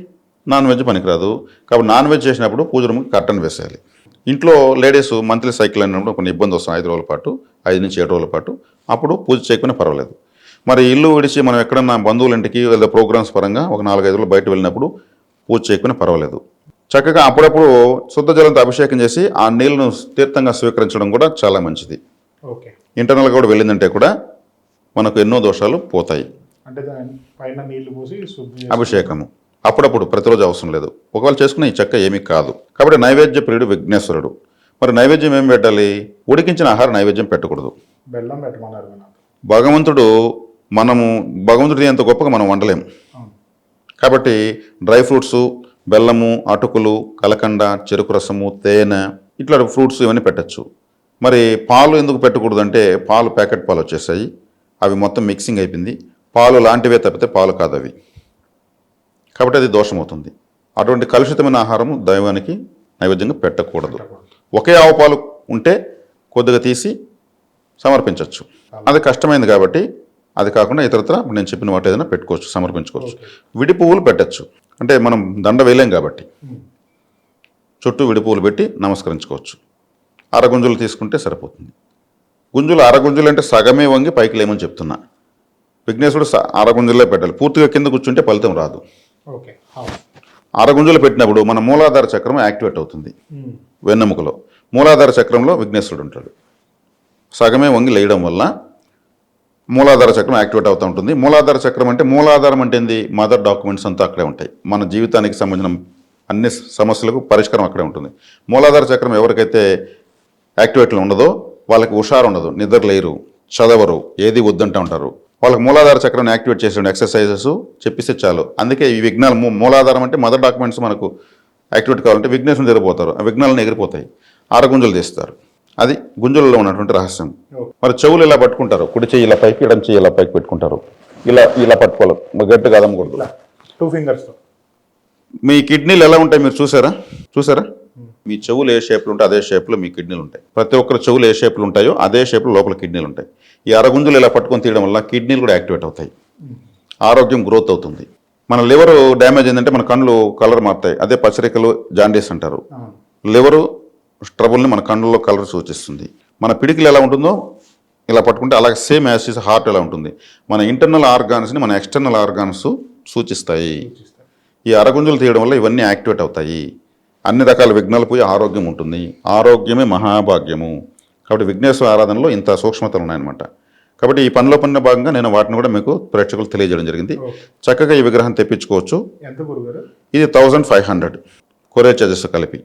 నాన్ వెజ్ పనికిరాదు. కాబట్టి నాన్ వెజ్ చేసినప్పుడు పూజ రూమ్కి కర్టన్ వేసేయాలి. ఇంట్లో లేడీస్ మంత్లీ సైకిల్ అయినప్పుడు కొన్ని ఇబ్బంది వస్తుంది, 5 రోజుల పాటు, 5 నుంచి 7 రోజుల పాటు. అప్పుడు పూజ చేయకపోయినా పర్వాలేదు. మరి ఇల్లు విడిచి మనం ఎక్కడన్నా బంధువుల ఇంటికి లేదా ప్రోగ్రామ్స్ పరంగా ఒక 4-5 రోజులు బయట వెళ్ళినప్పుడు పూజ చేయకపోయినా పర్వాలేదు. చక్కగా అప్పుడప్పుడు శుద్ధ జలంతో అభిషేకం చేసి ఆ నీళ్ళను తీర్థంగా స్వీకరించడం కూడా చాలా మంచిది. ఓకే. ఇంటర్నల్గా కూడా వెళ్ళిందంటే కూడా మనకు ఎన్నో దోషాలు పోతాయి. అంటే దాని పైన నీళ్లు పోసి శుద్ధి అభిషేకము అప్పుడప్పుడు, ప్రతిరోజు అవసరం లేదు. ఒకవేళ చేసుకున్న ఈ చెక్క ఏమీ కాదు. కాబట్టి నైవేద్య ప్రియుడు విఘ్నేశ్వరుడు. మరి నైవేద్యం ఏం పెట్టాలి? ఉడికించిన ఆహారం నైవేద్యం పెట్టకూడదు. బెల్లం పెట్టమన్నారు నాకు. భగవంతుడి అంత గొప్పగా మనం వండలేము. అవును. కాబట్టి డ్రై ఫ్రూట్స్, బెల్లము, అటుకులు, కలకండ, చెరుకు రసము, తేనె, ఇట్లా ఫ్రూట్స్ ఇవన్నీ పెట్టచ్చు. మరి పాలు ఎందుకు పెట్టకూడదు అంటే పాలు ప్యాకెట్ పాలు వచ్చేసాయి, అవి మొత్తం మిక్సింగ్ అయిపోయింది. పాలు లాంటివే తప్పితే పాలు కాదు అవి. కాబట్టి అది దోషం అవుతుంది. అటువంటి కలుషితమైన ఆహారము దైవానికి నైవేద్యంగా పెట్టకూడదు. ఒకే ఆవు పాలు ఉంటే కొద్దిగా తీసి సమర్పించవచ్చు. అది కష్టమైంది కాబట్టి అది కాకుండా ఇతరత్ర నేను చెప్పిన వాటి ఏదైనా పెట్టుకోవచ్చు, సమర్పించుకోవచ్చు. విడి పువ్వులు పెట్టచ్చు. అంటే మనం దండ వేయలేం కాబట్టి చుట్టూ విడి పువ్వులు పెట్టి నమస్కరించుకోవచ్చు. అరగుంజులు తీసుకుంటే సరిపోతుంది. గుంజులు అరగుంజులు అంటే సగమే వంగి పైకి లేమని చెప్తున్నా. విఘ్నేశ్వరుడు అరగుంజులే పెట్టాలి. పూర్తిగా కింద కూర్చుంటే ఫలితం రాదు. ఓకే. అరగుంజులు పెట్టినప్పుడు మన మూలాధార చక్రం యాక్టివేట్ అవుతుంది. వెన్నెముకలో మూలాధార చక్రంలో విఘ్నేశ్వరుడు ఉంటాడు. సగమే వంగి లేయడం వల్ల మూలాధార చక్రం యాక్టివేట్ అవుతూ ఉంటుంది. మూలాధార చక్రం అంటే మూలాధారం అంటే ఏంది? మదర్ డాక్యుమెంట్స్ అంతా అక్కడే ఉంటాయి. మన జీవితానికి సంబంధించిన అన్ని సమస్యలకు పరిష్కారం అక్కడే ఉంటుంది. మూలాధార చక్రం ఎవరికైతే యాక్టివేట్లో ఉండదో వాళ్ళకి హుషారు ఉండదు, నిద్ర లేరు, చదవరు, ఏది వద్దంటూ ఉంటారు. వాళ్ళకి మూలాధార చక్రాన్ని యాక్టివేట్ చేసే ఎక్సర్సైజెస్ చెప్పిస్తే చాలు. అందుకే ఈ విఘ్నాలు, మూలాధారం అంటే మదర్ డాక్యుమెంట్స్ మనకు యాక్టివేట్ కావాలంటే విఘ్నేశ్వరుని జరిగిపోతారు. ఆ విఘ్నాలను ఎగిరిపోతాయి. గుంజలు తీస్తారు. అది గుంజులలో ఉన్నటువంటి రహస్యం. మరి చెవులు ఇలా పట్టుకుంటారు, కుడి చెయ్యి ఇలా పైకి, ఎడం చెయ్యి ఇలా పైకి పెట్టుకుంటారు. ఇలా పట్టుకోవాలి, గట్టిగా అదమ్మకూడదు. 2 fingers. మీ కిడ్నీలు ఎలా ఉంటాయి మీరు చూసారా? మీ చెవులు ఏ షేప్లు ఉంటాయి అదే షేప్లో మీ కిడ్నీలు ఉంటాయి. ప్రతి ఒక్కరు చెవులు ఏ షేప్లు ఉంటాయో అదే షేప్లో లోపల కిడ్నీలు ఉంటాయి. ఈ అరగుంజులు ఇలా పట్టుకొని తీయడం వల్ల కిడ్నీలు కూడా యాక్టివేట్ అవుతాయి. ఆరోగ్యం గ్రోత్ అవుతుంది. మన లివర్ డ్యామేజ్ అయిందంటే మన కళ్ళు కలర్ మారుతాయి. అదే పచ్చరికలు జాండీస్ అంటారు. లివరు ట్రబుల్ని మన కళ్ళలో కలర్ సూచిస్తుంది. మన పిడికిలు ఎలా ఉంటుందో ఇలా పట్టుకుంటే అలాగే సేమ్ యాజ్ హార్ట్ ఎలా ఉంటుంది. మన ఇంటర్నల్ ఆర్గాన్స్ని మన ఎక్స్టర్నల్ ఆర్గాన్స్ సూచిస్తాయి. ఈ అరగుంజలు తీయడం వల్ల ఇవన్నీ యాక్టివేట్ అవుతాయి. అన్ని రకాల విఘ్నాలు పోయి ఆరోగ్యం ఉంటుంది. ఆరోగ్యమే మహాభాగ్యము. కాబట్టి విఘ్నేశ్వర ఆరాధనలో ఇంత సూక్ష్మతలు ఉన్నాయన్నమాట. కాబట్టి ఈ పనిలో భాగంగా నేను వాటిని కూడా మీకు ప్రేక్షకులు తెలియజేయడం జరిగింది. చక్కగా ఈ విగ్రహం తెప్పించుకోవచ్చు. ఎంత గురుగారు? ఇది 1500 కొరియర్ చార్జెస్ కలిపి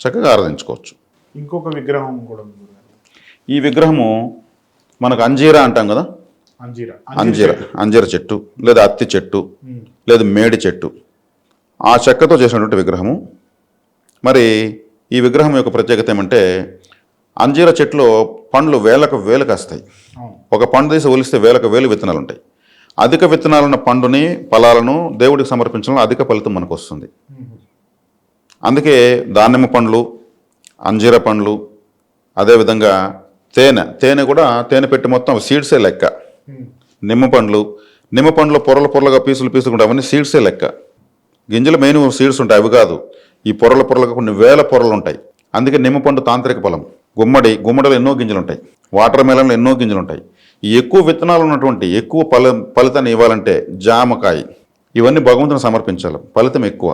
చక్కగా ఆరాధించుకోవచ్చు. ఇంకొక విగ్రహం కూడా ఉంది. ఈ విగ్రహము మనకు అంజీరా అంటాం కదా, అంజీర చెట్టు లేదా అత్తి చెట్టు లేదా మేడి చెట్టు, ఆ చెక్కతో చేసినటువంటి విగ్రహము. మరి ఈ విగ్రహం యొక్క ప్రత్యేకత ఏమంటే అంజీర చెట్టులో పండ్లు వేలకు వస్తాయి. ఒక పండు తీసి ఒలిస్తే వేలకు విత్తనాలు ఉంటాయి. అధిక విత్తనాలున్న పండుని, ఫలాలను దేవుడికి సమర్పించడంలో అధిక ఫలితం మనకు వస్తుంది. అందుకే దానిమ్మ పండ్లు, అంజీర పండ్లు, అదేవిధంగా తేనె కూడా తేనె పెట్టి మొత్తం సీడ్సే లెక్క. నిమ్మ పండ్లు పొరలుగా పీసులు కూడా అవన్నీ సీడ్సే లెక్క. గింజలు మెయిన్ సీడ్స్ ఉంటాయి, అవి కాదు. ఈ పొరలుగా కొన్ని వేల పొరలు ఉంటాయి. అందుకే నిమ్మపండు తాంత్రిక ఫలం. గుమ్మడిలో ఎన్నో గింజలు ఉంటాయి. వాటర్ మెలన్లో ఎన్నో గింజలు ఉంటాయి. ఈ ఎక్కువ విత్తనాలు ఉన్నటువంటి ఎక్కువ ఫలితాన్ని ఇవ్వాలంటే జామకాయ, ఇవన్నీ భగవంతుని సమర్పించాలి, ఫలితం ఎక్కువ.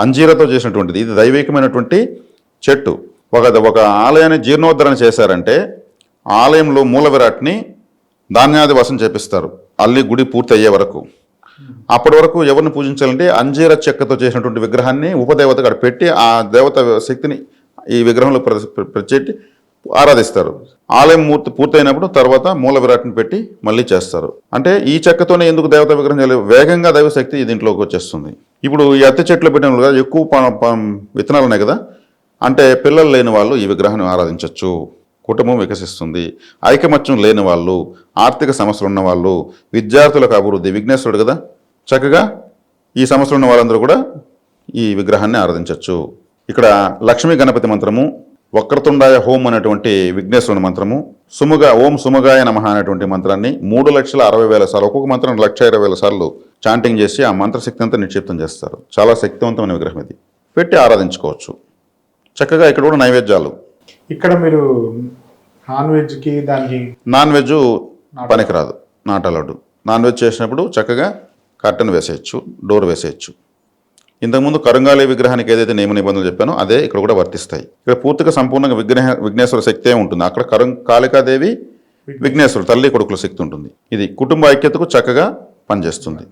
అంజీరతో చేసినటువంటిది, ఇది దైవికమైనటువంటి చెట్టు. ఒక ఆలయాన్ని జీర్ణోద్ధరణ చేశారంటే ఆలయంలో మూల విరాట్ని ధాన్యాది వసం చేపిస్తారు అల్లి గుడి పూర్తి అయ్యే వరకు. అప్పటి వరకు ఎవరిని పూజించాలంటే అంజీర చెక్కతో చేసినటువంటి విగ్రహాన్ని ఉపదేవతగా అక్కడ పెట్టి ఆ దేవత శక్తిని ఈ విగ్రహంలో ప్రతిపెట్టి ఆరాధిస్తారు. ఆలయం పూర్తయినప్పుడు తర్వాత మూల విరాట్ని పెట్టి మళ్ళీ చేస్తారు. అంటే ఈ చెక్కతోనే ఎందుకు దేవత విగ్రహం చేయాలి? వేగంగా దైవశక్తి దీంట్లోకి వచ్చేస్తుంది. ఇప్పుడు ఈ అత్తి చెట్లు పెట్టిన కదా ఎక్కువ విత్తనాలు ఉన్నాయి కదా, అంటే పిల్లలు లేని వాళ్ళు ఈ విగ్రహాన్ని ఆరాధించవచ్చు. కుటుంబం వికసిస్తుంది. ఐకమత్యం లేని వాళ్ళు, ఆర్థిక సమస్యలు ఉన్న వాళ్ళు, విద్యార్థులకు అభివృద్ధి, విఘ్నేశ్వరుడు కదా, చక్కగా ఈ సమస్యలు ఉన్న వాళ్ళందరూ కూడా ఈ విగ్రహాన్ని ఆరాధించవచ్చు. ఇక్కడ లక్ష్మీ గణపతి మంత్రము, వక్రతుండాయ హోం అనేటువంటి విఘ్నేశ్వరుని మంత్రము, ఓం సుముగాయ నమః అనేటువంటి మంత్రాన్ని 3,60,000 సార్లు, ఒక్కొక్క మంత్రం 1,20,000 సార్లు చాంటింగ్ చేసి ఆ మంత్రశక్తి అంతా నిక్షిప్తం చేస్తారు. చాలా శక్తివంతమైన విగ్రహం ఇది. పెట్టి ఆరాధించుకోవచ్చు. చక్కగా ఇక్కడ కూడా నైవేద్యాలు. ఇక్కడ మీరు నాన్ వెజ్కి దానికి నాన్ వెజ్ పనికిరాదు, నాట్ అలౌడ్. నాన్ వెజ్ చేసినప్పుడు చక్కగా కర్టన్ వేసేయచ్చు, డోర్ వేసేయచ్చు. ఇంతకుముందు కరుంగాలి విగ్రహానికి ఏదైతే నియమ నిబంధనలు చెప్పానో అదే ఇక్కడ కూడా వర్తిస్తాయి. ఇక్కడ పూర్తిగా సంపూర్ణంగా విఘ్నేశ్వర శక్తే ఉంటుంది. అక్కడ కాళికాదేవి విఘ్నేశ్వరుడు తల్లి కొడుకుల శక్తి ఉంటుంది. ఇది కుటుంబ ఐక్యతకు చక్కగా పనిచేస్తుంది.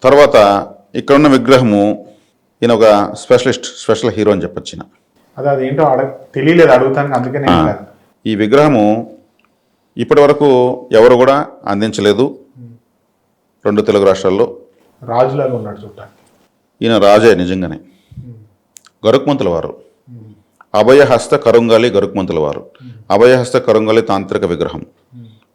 తర్వాత ఇక్కడ ఉన్న విగ్రహము ఈయన ఒక స్పెషల్ హీరో అని చెప్పొచ్చిన. అదేంటో తెలియలేదు, అడుగుతాను అందుకనే. ఈ విగ్రహము ఇప్పటి వరకు ఎవరు కూడా అందించలేదు 2 తెలుగు రాష్ట్రాల్లో. రాజులాగా ఉన్నాడు చూడటానికి. ఈయన రాజే నిజంగానే. గరుక్మంతుల వారు, అభయహస్త కరుంగాలి గరుక్మంతుల వారు, అభయహస్త కరుంగాలి తాంత్రిక విగ్రహం.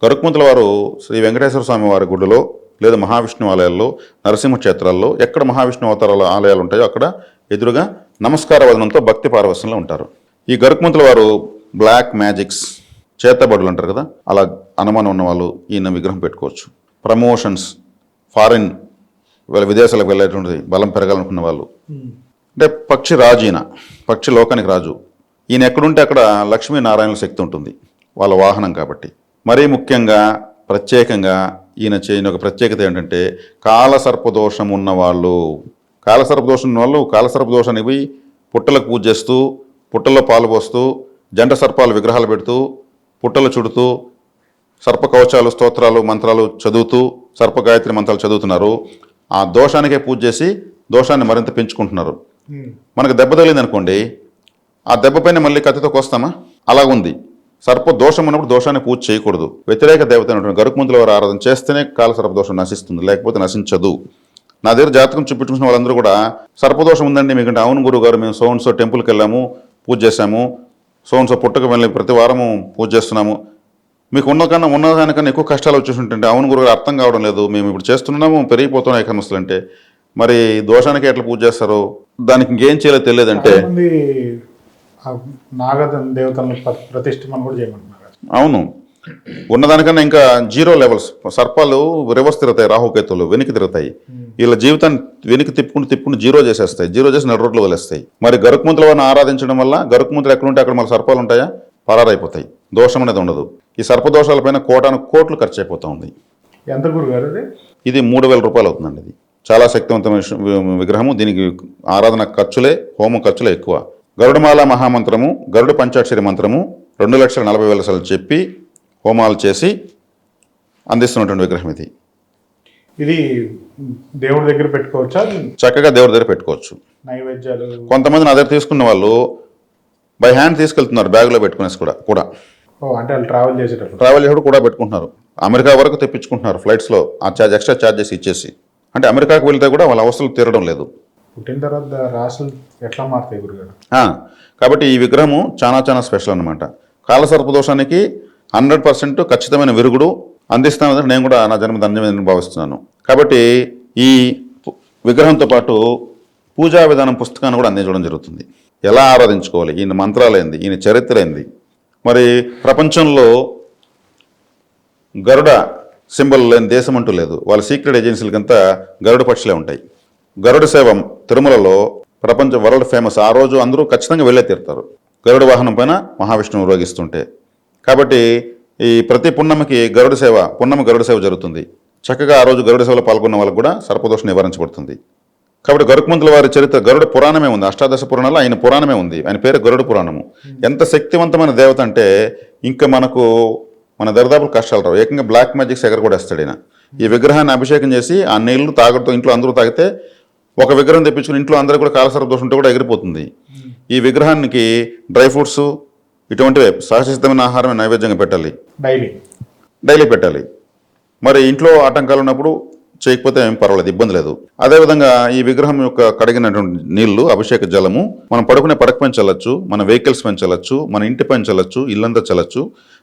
గరుక్మంతుల వారు శ్రీ వెంకటేశ్వర స్వామి వారి గుడిలో లేదా మహావిష్ణు ఆలయాల్లో, నరసింహ క్షేత్రాల్లో ఎక్కడ మహావిష్ణు అవతారాల ఆలయాలు ఉంటాయో అక్కడ ఎదురుగా నమస్కార వదనంతో భక్తి పారవశ్యంలో ఉంటారు. ఈ గరుక్మంతుల వారు బ్లాక్ మ్యాజిక్స్, చేతబడులు అంటారు కదా, అలా అనుమానం ఉన్న వాళ్ళు ఈయన విగ్రహం పెట్టుకోవచ్చు. ప్రమోషన్స్, ఫారిన్ విదేశాలకు వెళ్ళేటువంటి బలం పెరగాలనుకున్న వాళ్ళు, అంటే పక్షి రాజు ఈయన, పక్షి లోకానికి రాజు. ఈయన ఎక్కడుంటే అక్కడ లక్ష్మీనారాయణుల శక్తి ఉంటుంది, వాళ్ళ వాహనం కాబట్టి. మరీ ముఖ్యంగా ప్రత్యేకంగా ఈయన చేయని ఒక ప్రత్యేకత ఏంటంటే కాలసర్పదోషం ఉన్నవాళ్ళు. కాలసర్పదోషం ఉన్నవాళ్ళు కాలసర్పదోషానికి పోయి పుట్టలకు పూజ చేస్తూ, పుట్టల్లో పాలు పోస్తూ, జంట సర్పాల విగ్రహాలు పెడుతూ, పుట్టలు చుడుతూ, సర్ప కవచాలు, స్తోత్రాలు, మంత్రాలు చదువుతూ, సర్ప గాయత్రి మంత్రాలు చదువుతున్నారు. ఆ దోషానికే పూజ చేసి దోషాన్ని మరింత పెంచుకుంటున్నారు. మనకు దెబ్బ తగిలింది అనుకోండి, ఆ దెబ్బ పైన మళ్ళీ కత్తితో కోస్తామా? అలాగుంది. సర్ప దోషం ఉన్నప్పుడు దోషాన్ని పూజ చేయకూడదు. వ్యతిరేక దేవత అయినటువంటి గరుక్మంతుల వారు ఆరాధన చేస్తేనే కాల సర్పదోషం నశిస్తుంది, లేకపోతే నశించదు. నా దగ్గర జాతకం చూపించుకున్న వాళ్ళందరూ కూడా సర్పదోషం ఉందండి మీకంటే, అవును గురువు గారు మేము సోన్సో టెంపుల్కి వెళ్ళాము, పూజ చేశాము, సోన్సో పుట్టకు వెళ్ళి ప్రతి వారము పూజ చేస్తున్నాము, మీకు ఉన్నదానికన్నా ఎక్కువ కష్టాలు వచ్చేసి ఉంటుంటే, అవును గురుగారు అర్థం కావడం లేదు, మేము ఇప్పుడు చేస్తున్నాము పెరిగిపోతున్నాయి సమస్యలు అంటే, మరి దోషానికి ఎట్లా పూజ చేస్తారో, దానికి ఇంకేం చేయలేదు తెలియదంటే నాగ దేవతలను ప్రతిష్ఠిమని కూడా చేయమంటున్నారు. అవును, ఉన్నదానికన్నా ఇంకా 0 లెవెల్స్. సర్పాలు రివర్స్ తిరుగుతాయి, రాహుకేతులు వెనక్కి తిరుగుతాయి. వీళ్ళ జీవితాన్ని వెనక్కి తిప్పుకుంటూ 0 చేసేస్తాయి, 0 చేసి నడు రోడ్లు వదిలేస్తాయి. మరి గరుక్మంతుల వారిని ఆరాధించడం వల్ల గరుక్మంతులు ఎక్కడుంటే అక్కడ మళ్ళీ సర్పాలు ఉంటాయా? పరారైపోతాయి, దోషం అనేది ఉండదు. ఈ సర్పదోషాలపైన కోట్లు ఖర్చు అయిపోతూ ఉంది. ఎంత గురుగారు ఇది 3,000 రూపాయలు అవుతుందండి. ఇది చాలా శక్తివంతమైన విగ్రహము. దీనికి ఆరాధన ఖర్చులే, హోమం ఖర్చులే ఎక్కువ. గరుడమాల మహామంత్రము, గరుడ పంచాక్షరి మంత్రము 2,40,000 సార్లు చెప్పి హోమాలు చేసి అందిస్తున్నటువంటి విగ్రహం ఇది. ఇది దేవుడి దగ్గర పెట్టుకోవచ్చా? చక్కగా దేవుడి దగ్గర పెట్టుకోవచ్చు. నైవేద్యాలు కొంతమంది నా దగ్గర తీసుకున్న వాళ్ళు బై హ్యాండ్ తీసుకెళ్తున్నారు, బ్యాగ్లో పెట్టుకునేసి కూడా. అంటే వాళ్ళు ట్రావెల్ చేసేటప్పుడు కూడా పెట్టుకుంటున్నారు. అమెరికా వరకు తెప్పించుకుంటున్నారు ఫ్లైట్స్లో, ఆ ఎక్స్ట్రా ఛార్జెస్ ఇచ్చేసి. అంటే అమెరికాకు వెళ్తే కూడా వాళ్ళ అవసరాలు తీరడం లేదు. పుట్టిన తర్వాత రాసులు ఎట్లా మారుతాయి గురుగారు? కాబట్టి ఈ విగ్రహము చాలా స్పెషల్ అనమాట. కాలసర్పదోషానికి 100% ఖచ్చితమైన విరుగుడు అందిస్తానని నేను కూడా నా జన్మ ధన్యమైన భావిస్తున్నాను. కాబట్టి ఈ విగ్రహంతో పాటు పూజా విధానం పుస్తకాన్ని కూడా అందించడం జరుగుతుంది. ఎలా ఆరాధించుకోవాలి, ఈయన మంత్రాలేంది, ఈయన చరిత్ర ఏంది. మరి ప్రపంచంలో గరుడ సింబల్ లేని దేశం అంటూ లేదు. వాళ్ళ సీక్రెట్ ఏజెన్సీలకంతా గరుడ పక్షులే ఉంటాయి. గరుడ సేవ తిరుమలలో వరల్డ్ ఫేమస్. ఆ రోజు అందరూ ఖచ్చితంగా వెళ్ళే తీరుతారు గరుడ వాహనం పైన మహావిష్ణువు ఊరేగిస్తుంటే. కాబట్టి ఈ ప్రతి పున్నమికి పున్నమి గరుడ సేవ జరుగుతుంది. చక్కగా ఆ రోజు గరుడ సేవలో పాల్గొన్న వాళ్ళకు కూడా సర్పదోషం నివారించబడుతుంది. కాబట్టి గరుక్మంతుల వారి చరిత్ర గరుడ పురాణమే ఉంది. 18 పురాణాల్లో ఆయన పురాణమే ఉంది. ఆయన పేరు గరుడ పురాణము. ఎంత శక్తివంతమైన దేవత అంటే ఇంకా మన దరిదాపులు కష్టాలు రావు. ఏకంగా బ్లాక్ మ్యాజిక్స్ ఎగర కూడా వేస్తాడు ఆయన. ఈ విగ్రహాన్ని అభిషేకం చేసి ఆ నీళ్లు తాగుతూ ఇంట్లో అందరూ తాగితే, ఒక విగ్రహం తెప్పించుకుని ఇంట్లో అందరూ కూడా కాలసర్ప దోషం ఉంటే కూడా ఎగిరిపోతుంది. ఈ విగ్రహానికి డ్రై ఫ్రూట్స్ ఇటువంటివే సహజసిద్ధమైన ఆహారమే నైవేద్యంగా పెట్టాలి, డైలీ పెట్టాలి. మరి ఇంట్లో ఆటంకాలు ఉన్నప్పుడు చేయకపోతే ఏం పర్వాలేదు, ఇబ్బంది లేదు. అదేవిధంగా ఈ విగ్రహం యొక్క కడిగినటువంటి నీళ్లు, అభిషేక జలము మనం పడుకునే పడక పైన చల్లచ్చు, మన వెహికల్స్ పైన చల్లచ్చు, మన ఇంటి పైన చల్లచ్చు, ఇల్లంతా చల్లచ్చు.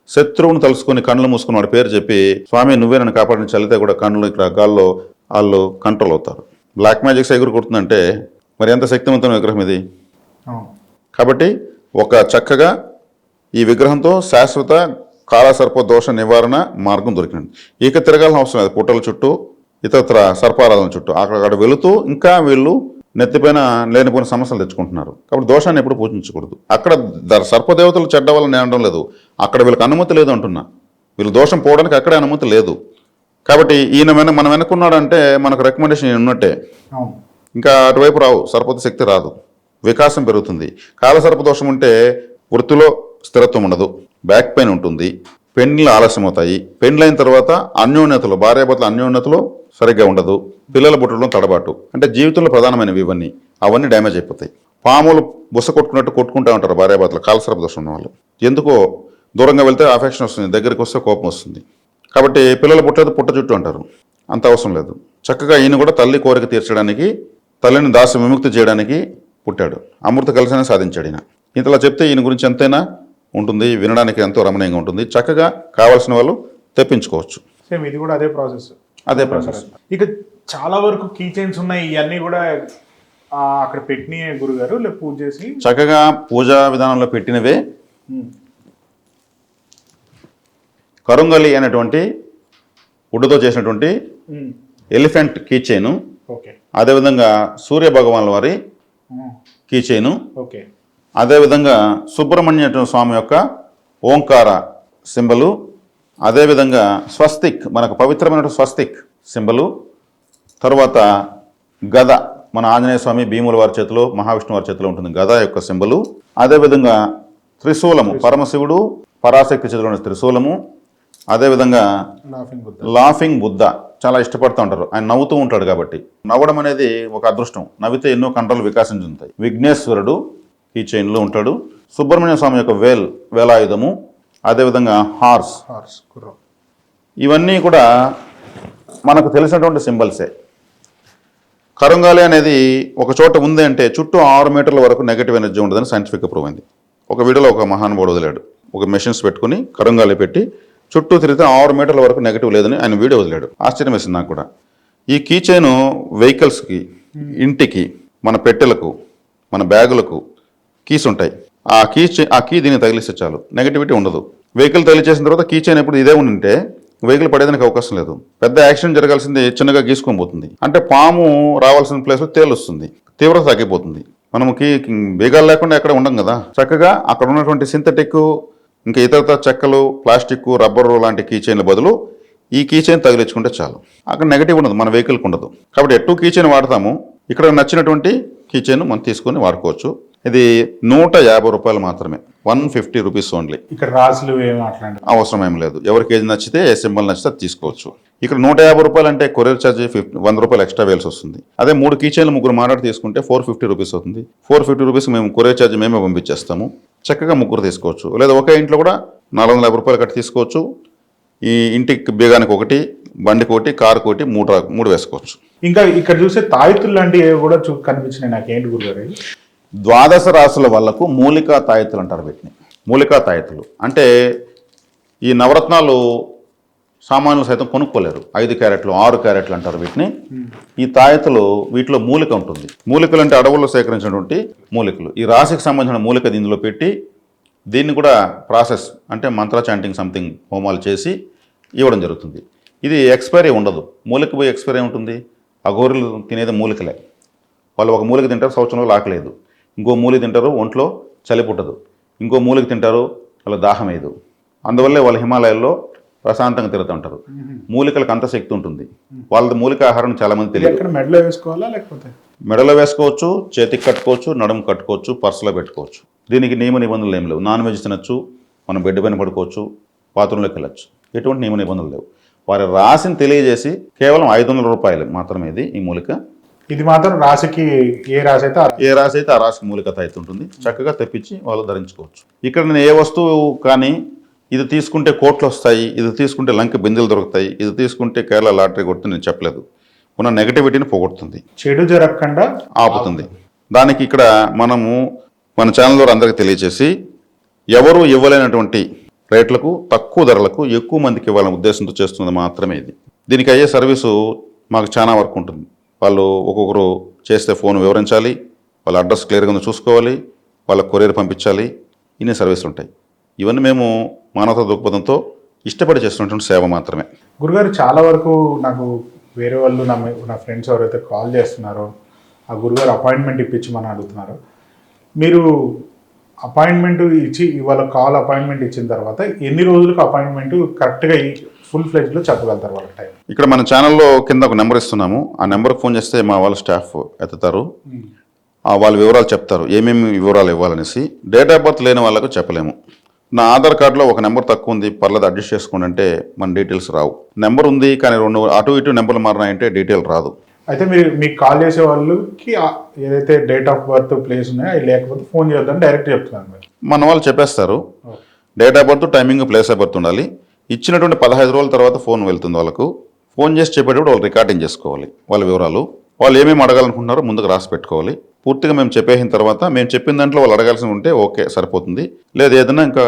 శత్రువును తలుసుకొని కళ్ళు మూసుకుని వాడి పేరు చెప్పి, స్వామి నువ్వే నన్ను కాపాడిని చల్లితే కూడా కళ్ళు ఇక్కడ గాల్లో వాళ్ళు కంట్రోల్ అవుతారు. బ్లాక్ మ్యాజిక్స్ ఎగురు కొడుతుందంటే మరి ఎంత శక్తివంతమైన విగ్రహం ఇది. కాబట్టి ఒక చక్కగా ఈ విగ్రహంతో శాశ్వత కాలసర్ప దోష నివారణ మార్గం దొరికింది. ఇక తిరగాల్సిన అవసరం లేదు. పుట్టల చుట్టూ ఇతరత్ర సర్పారాధన చుట్టూ అక్కడ వెళుతూ ఇంకా వీళ్ళు నెత్తిపైన లేనిపోయిన సమస్యలు తెచ్చుకుంటున్నారు. కాబట్టి దోషాన్ని ఎప్పుడు పూజించకూడదు. అక్కడ సర్పదేవతలు చెడ్డ వల్ల నేను అనడం లేదు, అక్కడ వీళ్ళకి అనుమతి లేదు అంటున్నా. వీళ్ళు దోషం పోవడానికి అక్కడే అనుమతి లేదు. కాబట్టి ఈయన మనం వెనుకున్నాడంటే మనకు రికమెండేషన్ ఉన్నట్టే. ఇంకా అటువైపు రావు, సర్పత శక్తి రాదు, వికాసం పెరుగుతుంది. కాలసర్ప దోషం ఉంటే వృత్తిలో స్థిరత్వం ఉండదు, బ్యాక్ పెయిన్ ఉంటుంది, పెండ్లు ఆలస్యం అవుతాయి, పెండ్లైన తర్వాత అన్యోన్యతలు, భార్యాభర్తల అన్యోన్యతలు సరిగ్గా ఉండదు, పిల్లల బుట్టడం తడబాటు, అంటే జీవితంలో ప్రధానమైనవి ఇవన్నీ, అవన్నీ డ్యామేజ్ అయిపోతాయి. పాములు బుస కొట్టుకున్నట్టు కొట్టుకుంటూ ఉంటారు భార్యాభర్తలు కాలసర్ప దోషం ఉన్న వాళ్ళు. ఎందుకో దూరంగా వెళ్తే అఫెక్షన్ వస్తుంది, దగ్గరికి వస్తే కోపం వస్తుంది. కాబట్టి పిల్లలు పుట్టలేదు పుట్ట చుట్టూ అంటారు, అంత అవసరం లేదు. చక్కగా ఈయన కూడా తల్లి కోరిక తీర్చడానికి, తల్లిని దాసి విముక్తి చేయడానికి పుట్టాడు. అమృత కలశాన్ని సాధించాడు ఈయన. ఇంతలా చెప్తే ఈయన గురించి ఎంతైనా ఉంటుంది, వినడానికి ఎంతో రమణీయంగా ఉంటుంది. చక్కగా కావాల్సిన వాళ్ళు తెప్పించుకోవచ్చు. సేమ్ ఇది కూడా అదే ప్రాసెస్. ఇక చాలా వరకు కీ చైన్స్ ఉన్నాయి, ఇవన్నీ కూడా అక్కడ పెట్టిన గురుగారు పూజ చేసి చక్కగా పూజా విధానంలో పెట్టినవే. కరుంగలి అనేటువంటి వుడ్తో చేసినటువంటి ఎలిఫెంట్ కీ చైను, అదేవిధంగా సూర్య భగవాన్ల వారి కీ చైను, అదేవిధంగా సుబ్రహ్మణ్య స్వామి యొక్క ఓంకార సింబలు, అదేవిధంగా స్వస్తిక్, మనకు పవిత్రమైన స్వస్తిక్ సింబలు, తర్వాత గద, మన ఆంజనేయ స్వామి భీముల వారి చేతిలో, మహావిష్ణు వారి చేతిలో ఉంటుంది గద యొక్క సింబలు, అదేవిధంగా త్రిశూలము, పరమశివుడు పరాశక్తి చేతిలో ఉన్న త్రిశూలము, అదేవిధంగా లాఫింగ్ బుద్ధ, చాలా ఇష్టపడుతూ ఉంటారు ఆయన, నవ్వుతూ ఉంటాడు కాబట్టి. నవ్వడం అనేది ఒక అదృష్టం, నవ్వితే ఎన్నో కండలు వికాసించుతాయి. విఘ్నేశ్వరుడు ఈ చైన్లో ఉంటాడు. సుబ్రహ్మణ్య స్వామి యొక్క వేలాయుధము, అదేవిధంగా హార్స్, ఇవన్నీ కూడా మనకు తెలిసినటువంటి సింబల్సే. కరుంగాలి అనేది ఒక చోట ఉంది అంటే చుట్టూ 6 మీటర్ల వరకు నెగటివ్ ఎనర్జీ ఉండదని సైంటిఫిక్గా ప్రూవ్ అయింది. ఒక వీడియోలో ఒక మహానుభావుడు వదిలాడు, ఒక మెషిన్స్ పెట్టుకుని కరుంగాలి పెట్టి చుట్టూ తిరిగితే 6 మీటర్ల వరకు నెగటివ్ లేదని ఆయన వీడియో వదిలాడు. ఆశ్చర్యం వేసింది నాకు కూడా. ఈ కీ చైన్ వెహికల్స్కి, ఇంటికి, మన పెట్టెలకు, మన బ్యాగులకు కీస్ ఉంటాయి. ఆ కీ దీన్ని తగిలిస్తే చాలు, నెగటివిటీ ఉండదు. వెహికల్ తగిలిచేసిన తర్వాత కీ చైన్ ఎప్పుడు ఇదే ఉంటే వెహికల్ పడేదానికి అవకాశం లేదు. పెద్ద యాక్సిడెంట్ జరగాల్సింది చిన్నగా గీసుకొని పోతుంది. అంటే పాము రావాల్సిన ప్లేస్లో తేలు వస్తుంది, తీవ్రత తగ్గిపోతుంది. మనము బీగాలు లేకుండా ఎక్కడ ఉండం కదా. చక్కగా అక్కడ ఉన్నటువంటి సింథటిక్, ఇంకా ఇతర చెక్కలు, ప్లాస్టిక్, రబ్బరు లాంటి కీ చైన్ల బదులు ఈ కీ చైన్ తగిలించుకుంటే చాలు. అక్కడ నెగటివ్ ఉండదు, మన వెహికల్కి ఉండదు. కాబట్టి ఎటు కీ చైన్ వాడతాము, ఇక్కడ నచ్చినటువంటి కీ చైన్ మనం తీసుకొని వాడుకోవచ్చు. ఇది 150 రూపాయలు మాత్రమే, 150 రూపీస్ ఓన్లీ. ఇక్కడ రాసులు అవసరం ఏం లేదు. ఎవరికి ఏది నచ్చితే, ఏ సింబల్ నచ్చితే అది తీసుకోవచ్చు. ఇక్కడ 150 రూపాయలు అంటే కొరియర్ ఛార్జ్ 100 రూపాయలు ఎక్స్ట్రా వేయాల్సి వస్తుంది. అదే 3 కీ చైన్లు 3 మాట్లాడి తీసుకుంటే 450 రూపీస్ అవుతుంది. 450 రూపీస్ మేము కొరియర్ ఛార్జ్ మేమే పంపించేస్తాము. చక్కగా 3 తీసుకోవచ్చు. లేదా ఒకే ఇంట్లో కూడా 450 రూపాయలు కట్టి తీసుకోవచ్చు. ఈ ఇంటికి బీగానికి 1, బండికి 1, కారుకి 1, 3 వేసుకోవచ్చు. ఇంకా ఇక్కడ చూసే తాయితులు లాంటివి కూడా కనిపించినాయి నాకేంటి గురుగారు. 12 రాసుల వాళ్ళకు మూలికా తాయెత్తులు అంటారు వీటిని. మూలికా తాయెత్తులు అంటే ఈ నవరత్నాలు సామాన్యులు సైతం కొనుక్కోలేరు. 5 క్యారెట్లు, 6 క్యారెట్లు అంటారు వీటిని. ఈ తాయెత్తులు, వీటిలో మూలిక ఉంటుంది. మూలికలు అంటే అడవుల్లో సేకరించినటువంటి మూలికలు. ఈ రాశికి సంబంధించిన మూలిక దీనిలో పెట్టి, దీన్ని కూడా ప్రాసెస్ అంటే మంత్ర చాంటింగ్ సంథింగ్ హోమాలు చేసి ఇవ్వడం జరుగుతుంది. ఇది ఎక్స్పైరీ ఉండదు. మూలిక పోయి ఎక్స్పైరీ ఉంటుంది. ఆ గోరులు తినేది మూలికలే. వాళ్ళు ఒక మూలిక తింటారు, సంవత్సరంలో ఆకలేదు. ఇంకో మూలిక తింటారు, ఒంట్లో చలి పుట్టదు. ఇంకో మూలిక తింటారు, వాళ్ళ దాహం వేయదు. అందువల్లే వాళ్ళు హిమాలయాల్లో ప్రశాంతంగా తిరుగుతూ ఉంటారు. మూలికలకు అంత శక్తి ఉంటుంది. వాళ్ళది మూలిక ఆహారం చాలా మంది తెలియదు. మెడలో వేసుకోవాలా, లేకపోతే మెడలో వేసుకోవచ్చు, చేతికి కట్టుకోవచ్చు, నడుము కట్టుకోవచ్చు, పర్సులో పెట్టుకోవచ్చు. దీనికి నియమ నిబంధనలు ఏం లేవు. నాన్ వెజ్ తినచ్చు, మనం బెడ్ పైన పడుకోవచ్చు, బాత్రూంలోకి వెళ్ళచ్చు. ఎటువంటి నియమ నిబంధనలు లేవు. వారి రాశిని తెలియజేసి కేవలం 500 రూపాయలు మాత్రమే ఈ మూలిక. ఇది మాత్రం రాశికి, ఏ రాశి అయితే ఆ రాశికి మూలికత అయితే ఉంటుంది. చక్కగా తెప్పించి వాళ్ళు ధరించుకోవచ్చు. ఇక్కడ నేను ఏ వస్తువు కానీ ఇది తీసుకుంటే కోట్లు వస్తాయి, ఇది తీసుకుంటే లంక బిందెలు దొరుకుతాయి, ఇది తీసుకుంటే కేరళ లాటరీ కొడుతుంది నేను చెప్పలేదు. ఉన్న నెగటివిటీని పోగొడుతుంది, చెడు జరగకుండా ఆపుతుంది. దానికి ఇక్కడ మనము మన ఛానల్ ద్వారా అందరికీ తెలియజేసి, ఎవరు ఇవ్వలేనటువంటి రేట్లకు, తక్కువ ధరలకు ఎక్కువ మందికి ఇవ్వాలనే ఉద్దేశంతో చేస్తున్నది మాత్రమే ఇది. దీనికి అయ్యే సర్వీసు మాకు చాలా వరకు ఉంటుంది. వాళ్ళు ఒక్కొక్కరు చేస్తే ఫోన్ వివరించాలి, వాళ్ళ అడ్రస్ క్లియర్గా చూసుకోవాలి, వాళ్ళ కొరియర్ పంపించాలి, ఇన్ని సర్వీసులు ఉంటాయి. ఇవన్నీ మేము మానవతా దృక్పథంతో ఇష్టపడి చేస్తున్నటువంటి సేవ మాత్రమే. గురుగారు చాలా వరకు నాకు వేరే వాళ్ళు నా ఫ్రెండ్స్ ఎవరైతే కాల్ చేస్తున్నారో ఆ గురుగారు అపాయింట్మెంట్ ఇప్పించమని అడుగుతున్నారు. మీరు అపాయింట్మెంట్ ఇచ్చి ఇవాళ కాల్ అపాయింట్మెంట్ ఇచ్చిన తర్వాత ఎన్ని రోజులకు అపాయింట్మెంట్ కరెక్ట్గా ఫుల్ ఫ్లెజ్లో చెప్పగలుగుతారు వాళ్ళ టైం? ఇక్కడ మన ఛానల్లో కింద ఒక నెంబర్ ఇస్తున్నాము. ఆ నెంబర్కి ఫోన్ చేస్తే మా వాళ్ళ స్టాఫ్ ఎత్తుతారు, వాళ్ళ వివరాలు చెప్తారు, ఏమేమి వివరాలు ఇవ్వాలనేసి. డేట్ ఆఫ్ బర్త్ లేని వాళ్ళకు చెప్పలేము. నా ఆధార్ కార్డులో ఒక నెంబర్ తక్కువ ఉంది, పర్లేదు అడ్జస్ట్ చేసుకోండి అంటే మన డీటెయిల్స్ రావు. నెంబర్ ఉంది కానీ 2 అటు ఇటు నెంబర్లు మారినాయంటే డీటెయిల్ రాదు. అయితే మీకు కాల్ చేసే వాళ్ళకి ఏదైతే డేట్ ఆఫ్ బర్త్ ప్లేస్ ఉన్నాయో అవి లేకపోతే ఫోన్ చేద్దామని డైరెక్ట్ చెప్తున్నాను. మన వాళ్ళు చెప్పేస్తారు. Date of birth, timing, place of birth ఉండాలి. ఇచ్చినటువంటి 15 రోజుల తర్వాత ఫోన్ వెళ్తుంది వాళ్ళకు. ఫోన్ చేసి చెప్పేటప్పుడు వాళ్ళు రికార్డింగ్ చేసుకోవాలి వాళ్ళ వివరాలు. వాళ్ళు ఏమేమి అడగాలనుకుంటున్నారో ముందుకు రాసి పెట్టుకోవాలి. పూర్తిగా మేము చెప్పేసిన తర్వాత మేము చెప్పిన దాంట్లో వాళ్ళు అడగాల్సి ఉంటే ఓకే సరిపోతుంది, లేదు ఏదైనా ఇంకా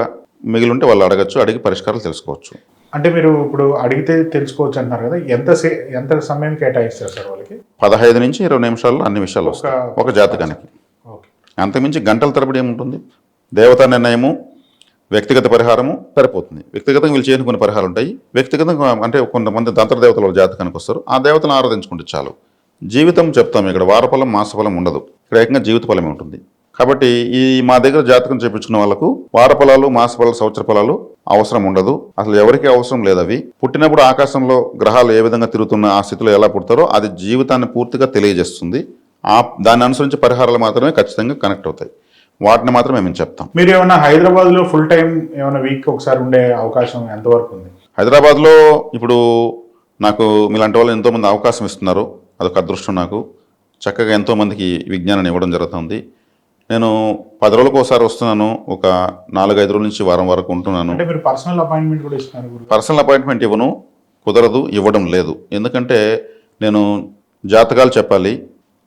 మిగిలి ఉంటే వాళ్ళు అడగచ్చు, అడిగి పరిష్కారాలు తెలుసుకోవచ్చు. అంటే మీరు ఇప్పుడు అడిగితే తెలుసుకోవచ్చు అంటున్నారు కదా, ఎంత సమయం కేటాయిస్తారు సార్ వాళ్ళకి? 15 నుంచి 20 నిమిషాల్లో అన్ని విషయాలు వస్తాయి ఒక జాతకానికి. అంతకుమించి గంటల తరబడి ఏముంటుంది? దేవతా నిర్ణయము, వ్యక్తిగత పరిహారము సరిపోతుంది. వ్యక్తిగతంగా వీళ్ళు చేయని కొన్ని పరిహారాలు ఉంటాయి. వ్యక్తిగతంగా అంటే కొంతమంది తంత్రదేవతల జాతకానికి వస్తారు, ఆ దేవతలను ఆరాధించుకుంటే చాలు. జీవితం చెప్తాం, ఇక్కడ వారఫలం మాసఫలం ఉండదు, ఇక్కడ ఏకంగా జీవిత ఫలమే ఉంటుంది. కాబట్టి ఈ మా దగ్గర జాతకం చేపించుకున్న వాళ్ళకు వారఫలాలు, మాసఫలాలు, సంవత్సర ఫలాలు అవసరం ఉండదు. అసలు ఎవరికి అవసరం లేదు. అవి పుట్టినప్పుడు ఆకాశంలో గ్రహాలు ఏ విధంగా తిరుగుతున్న ఆ స్థితిలో ఎలా పుడతారో అది జీవితాన్ని పూర్తిగా తెలియజేస్తుంది. దాన్ని అనుసరించి పరిహారాలు మాత్రమే ఖచ్చితంగా కనెక్ట్ అవుతాయి. వాటిని మాత్రమే మేము చెప్తాం. మీరు ఏమైనా హైదరాబాద్లో ఫుల్ టైం ఏమైనా వీక్ ఒకసారి ఉండే అవకాశం ఎంతవరకు ఉంది? హైదరాబాద్లో ఇప్పుడు నాకు మీలాంటి వాళ్ళు ఎంతోమంది అవకాశం ఇస్తున్నారు, అదొక అదృష్టం నాకు. చక్కగా ఎంతోమందికి విజ్ఞానాన్ని ఇవ్వడం జరుగుతుంది. నేను 10 రోజులకు ఒకసారి వస్తున్నాను, ఒక 4-5 రోజుల నుంచి వారం వరకు ఉంటున్నాను. అంటే మీరు పర్సనల్ అపాయింట్మెంట్ కూడా ఇస్తున్నారు? పర్సనల్ అపాయింట్మెంట్ ఇవ్వను, కుదరదు, ఇవ్వడం లేదు. ఎందుకంటే నేను జాతకాలు చెప్పాలి,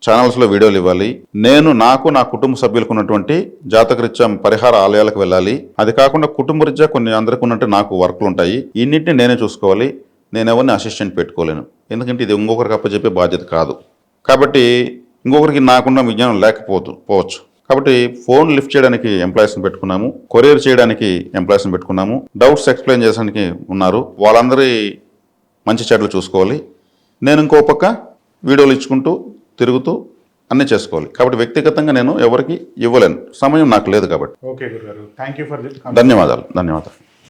ఛానల్స్లో వీడియోలు ఇవ్వాలి, నేను నాకు నా కుటుంబ సభ్యులకు ఉన్నటువంటి జాతకరీత్యా పరిహార ఆలయాలకు వెళ్ళాలి. అది కాకుండా కుటుంబ రీత్యా కొన్ని అందరికీ ఉన్నట్టు నాకు వర్క్లు ఉంటాయి. ఇన్నింటిని నేనే చూసుకోవాలి. నేను ఎవరిని అసిస్టెంట్ పెట్టుకోలేను, ఎందుకంటే ఇది ఇంకొకరికి అప్పచెప్పే బాధ్యత కాదు. కాబట్టి ఇంకొకరికి నాకున్న విజ్ఞానం లేకపోవచ్చు. కాబట్టి ఫోన్ లిఫ్ట్ చేయడానికి ఎంప్లాయీస్ని పెట్టుకున్నాము, కొరియర్ చేయడానికి ఎంప్లాయీస్ని పెట్టుకున్నాము, డౌట్స్ ఎక్స్ప్లెయిన్ చేయడానికి ఉన్నారు. వాళ్ళందరి మంచి చెడ్డలు చూసుకోవాలి. నేను ఇంకో పక్క వీడియోలు ఇచ్చుకుంటూ తిరుగుతూ అన్నీ చేసుకోవాలి. కాబట్టి వ్యక్తిగతంగా నేను ఎవరికి ఇవ్వలేను, సమయం నాకు లేదు కాబట్టి. ఓకే గురుగారు, థ్యాంక్ యూ ఫర్ దిస్. ధన్యవాదాలు.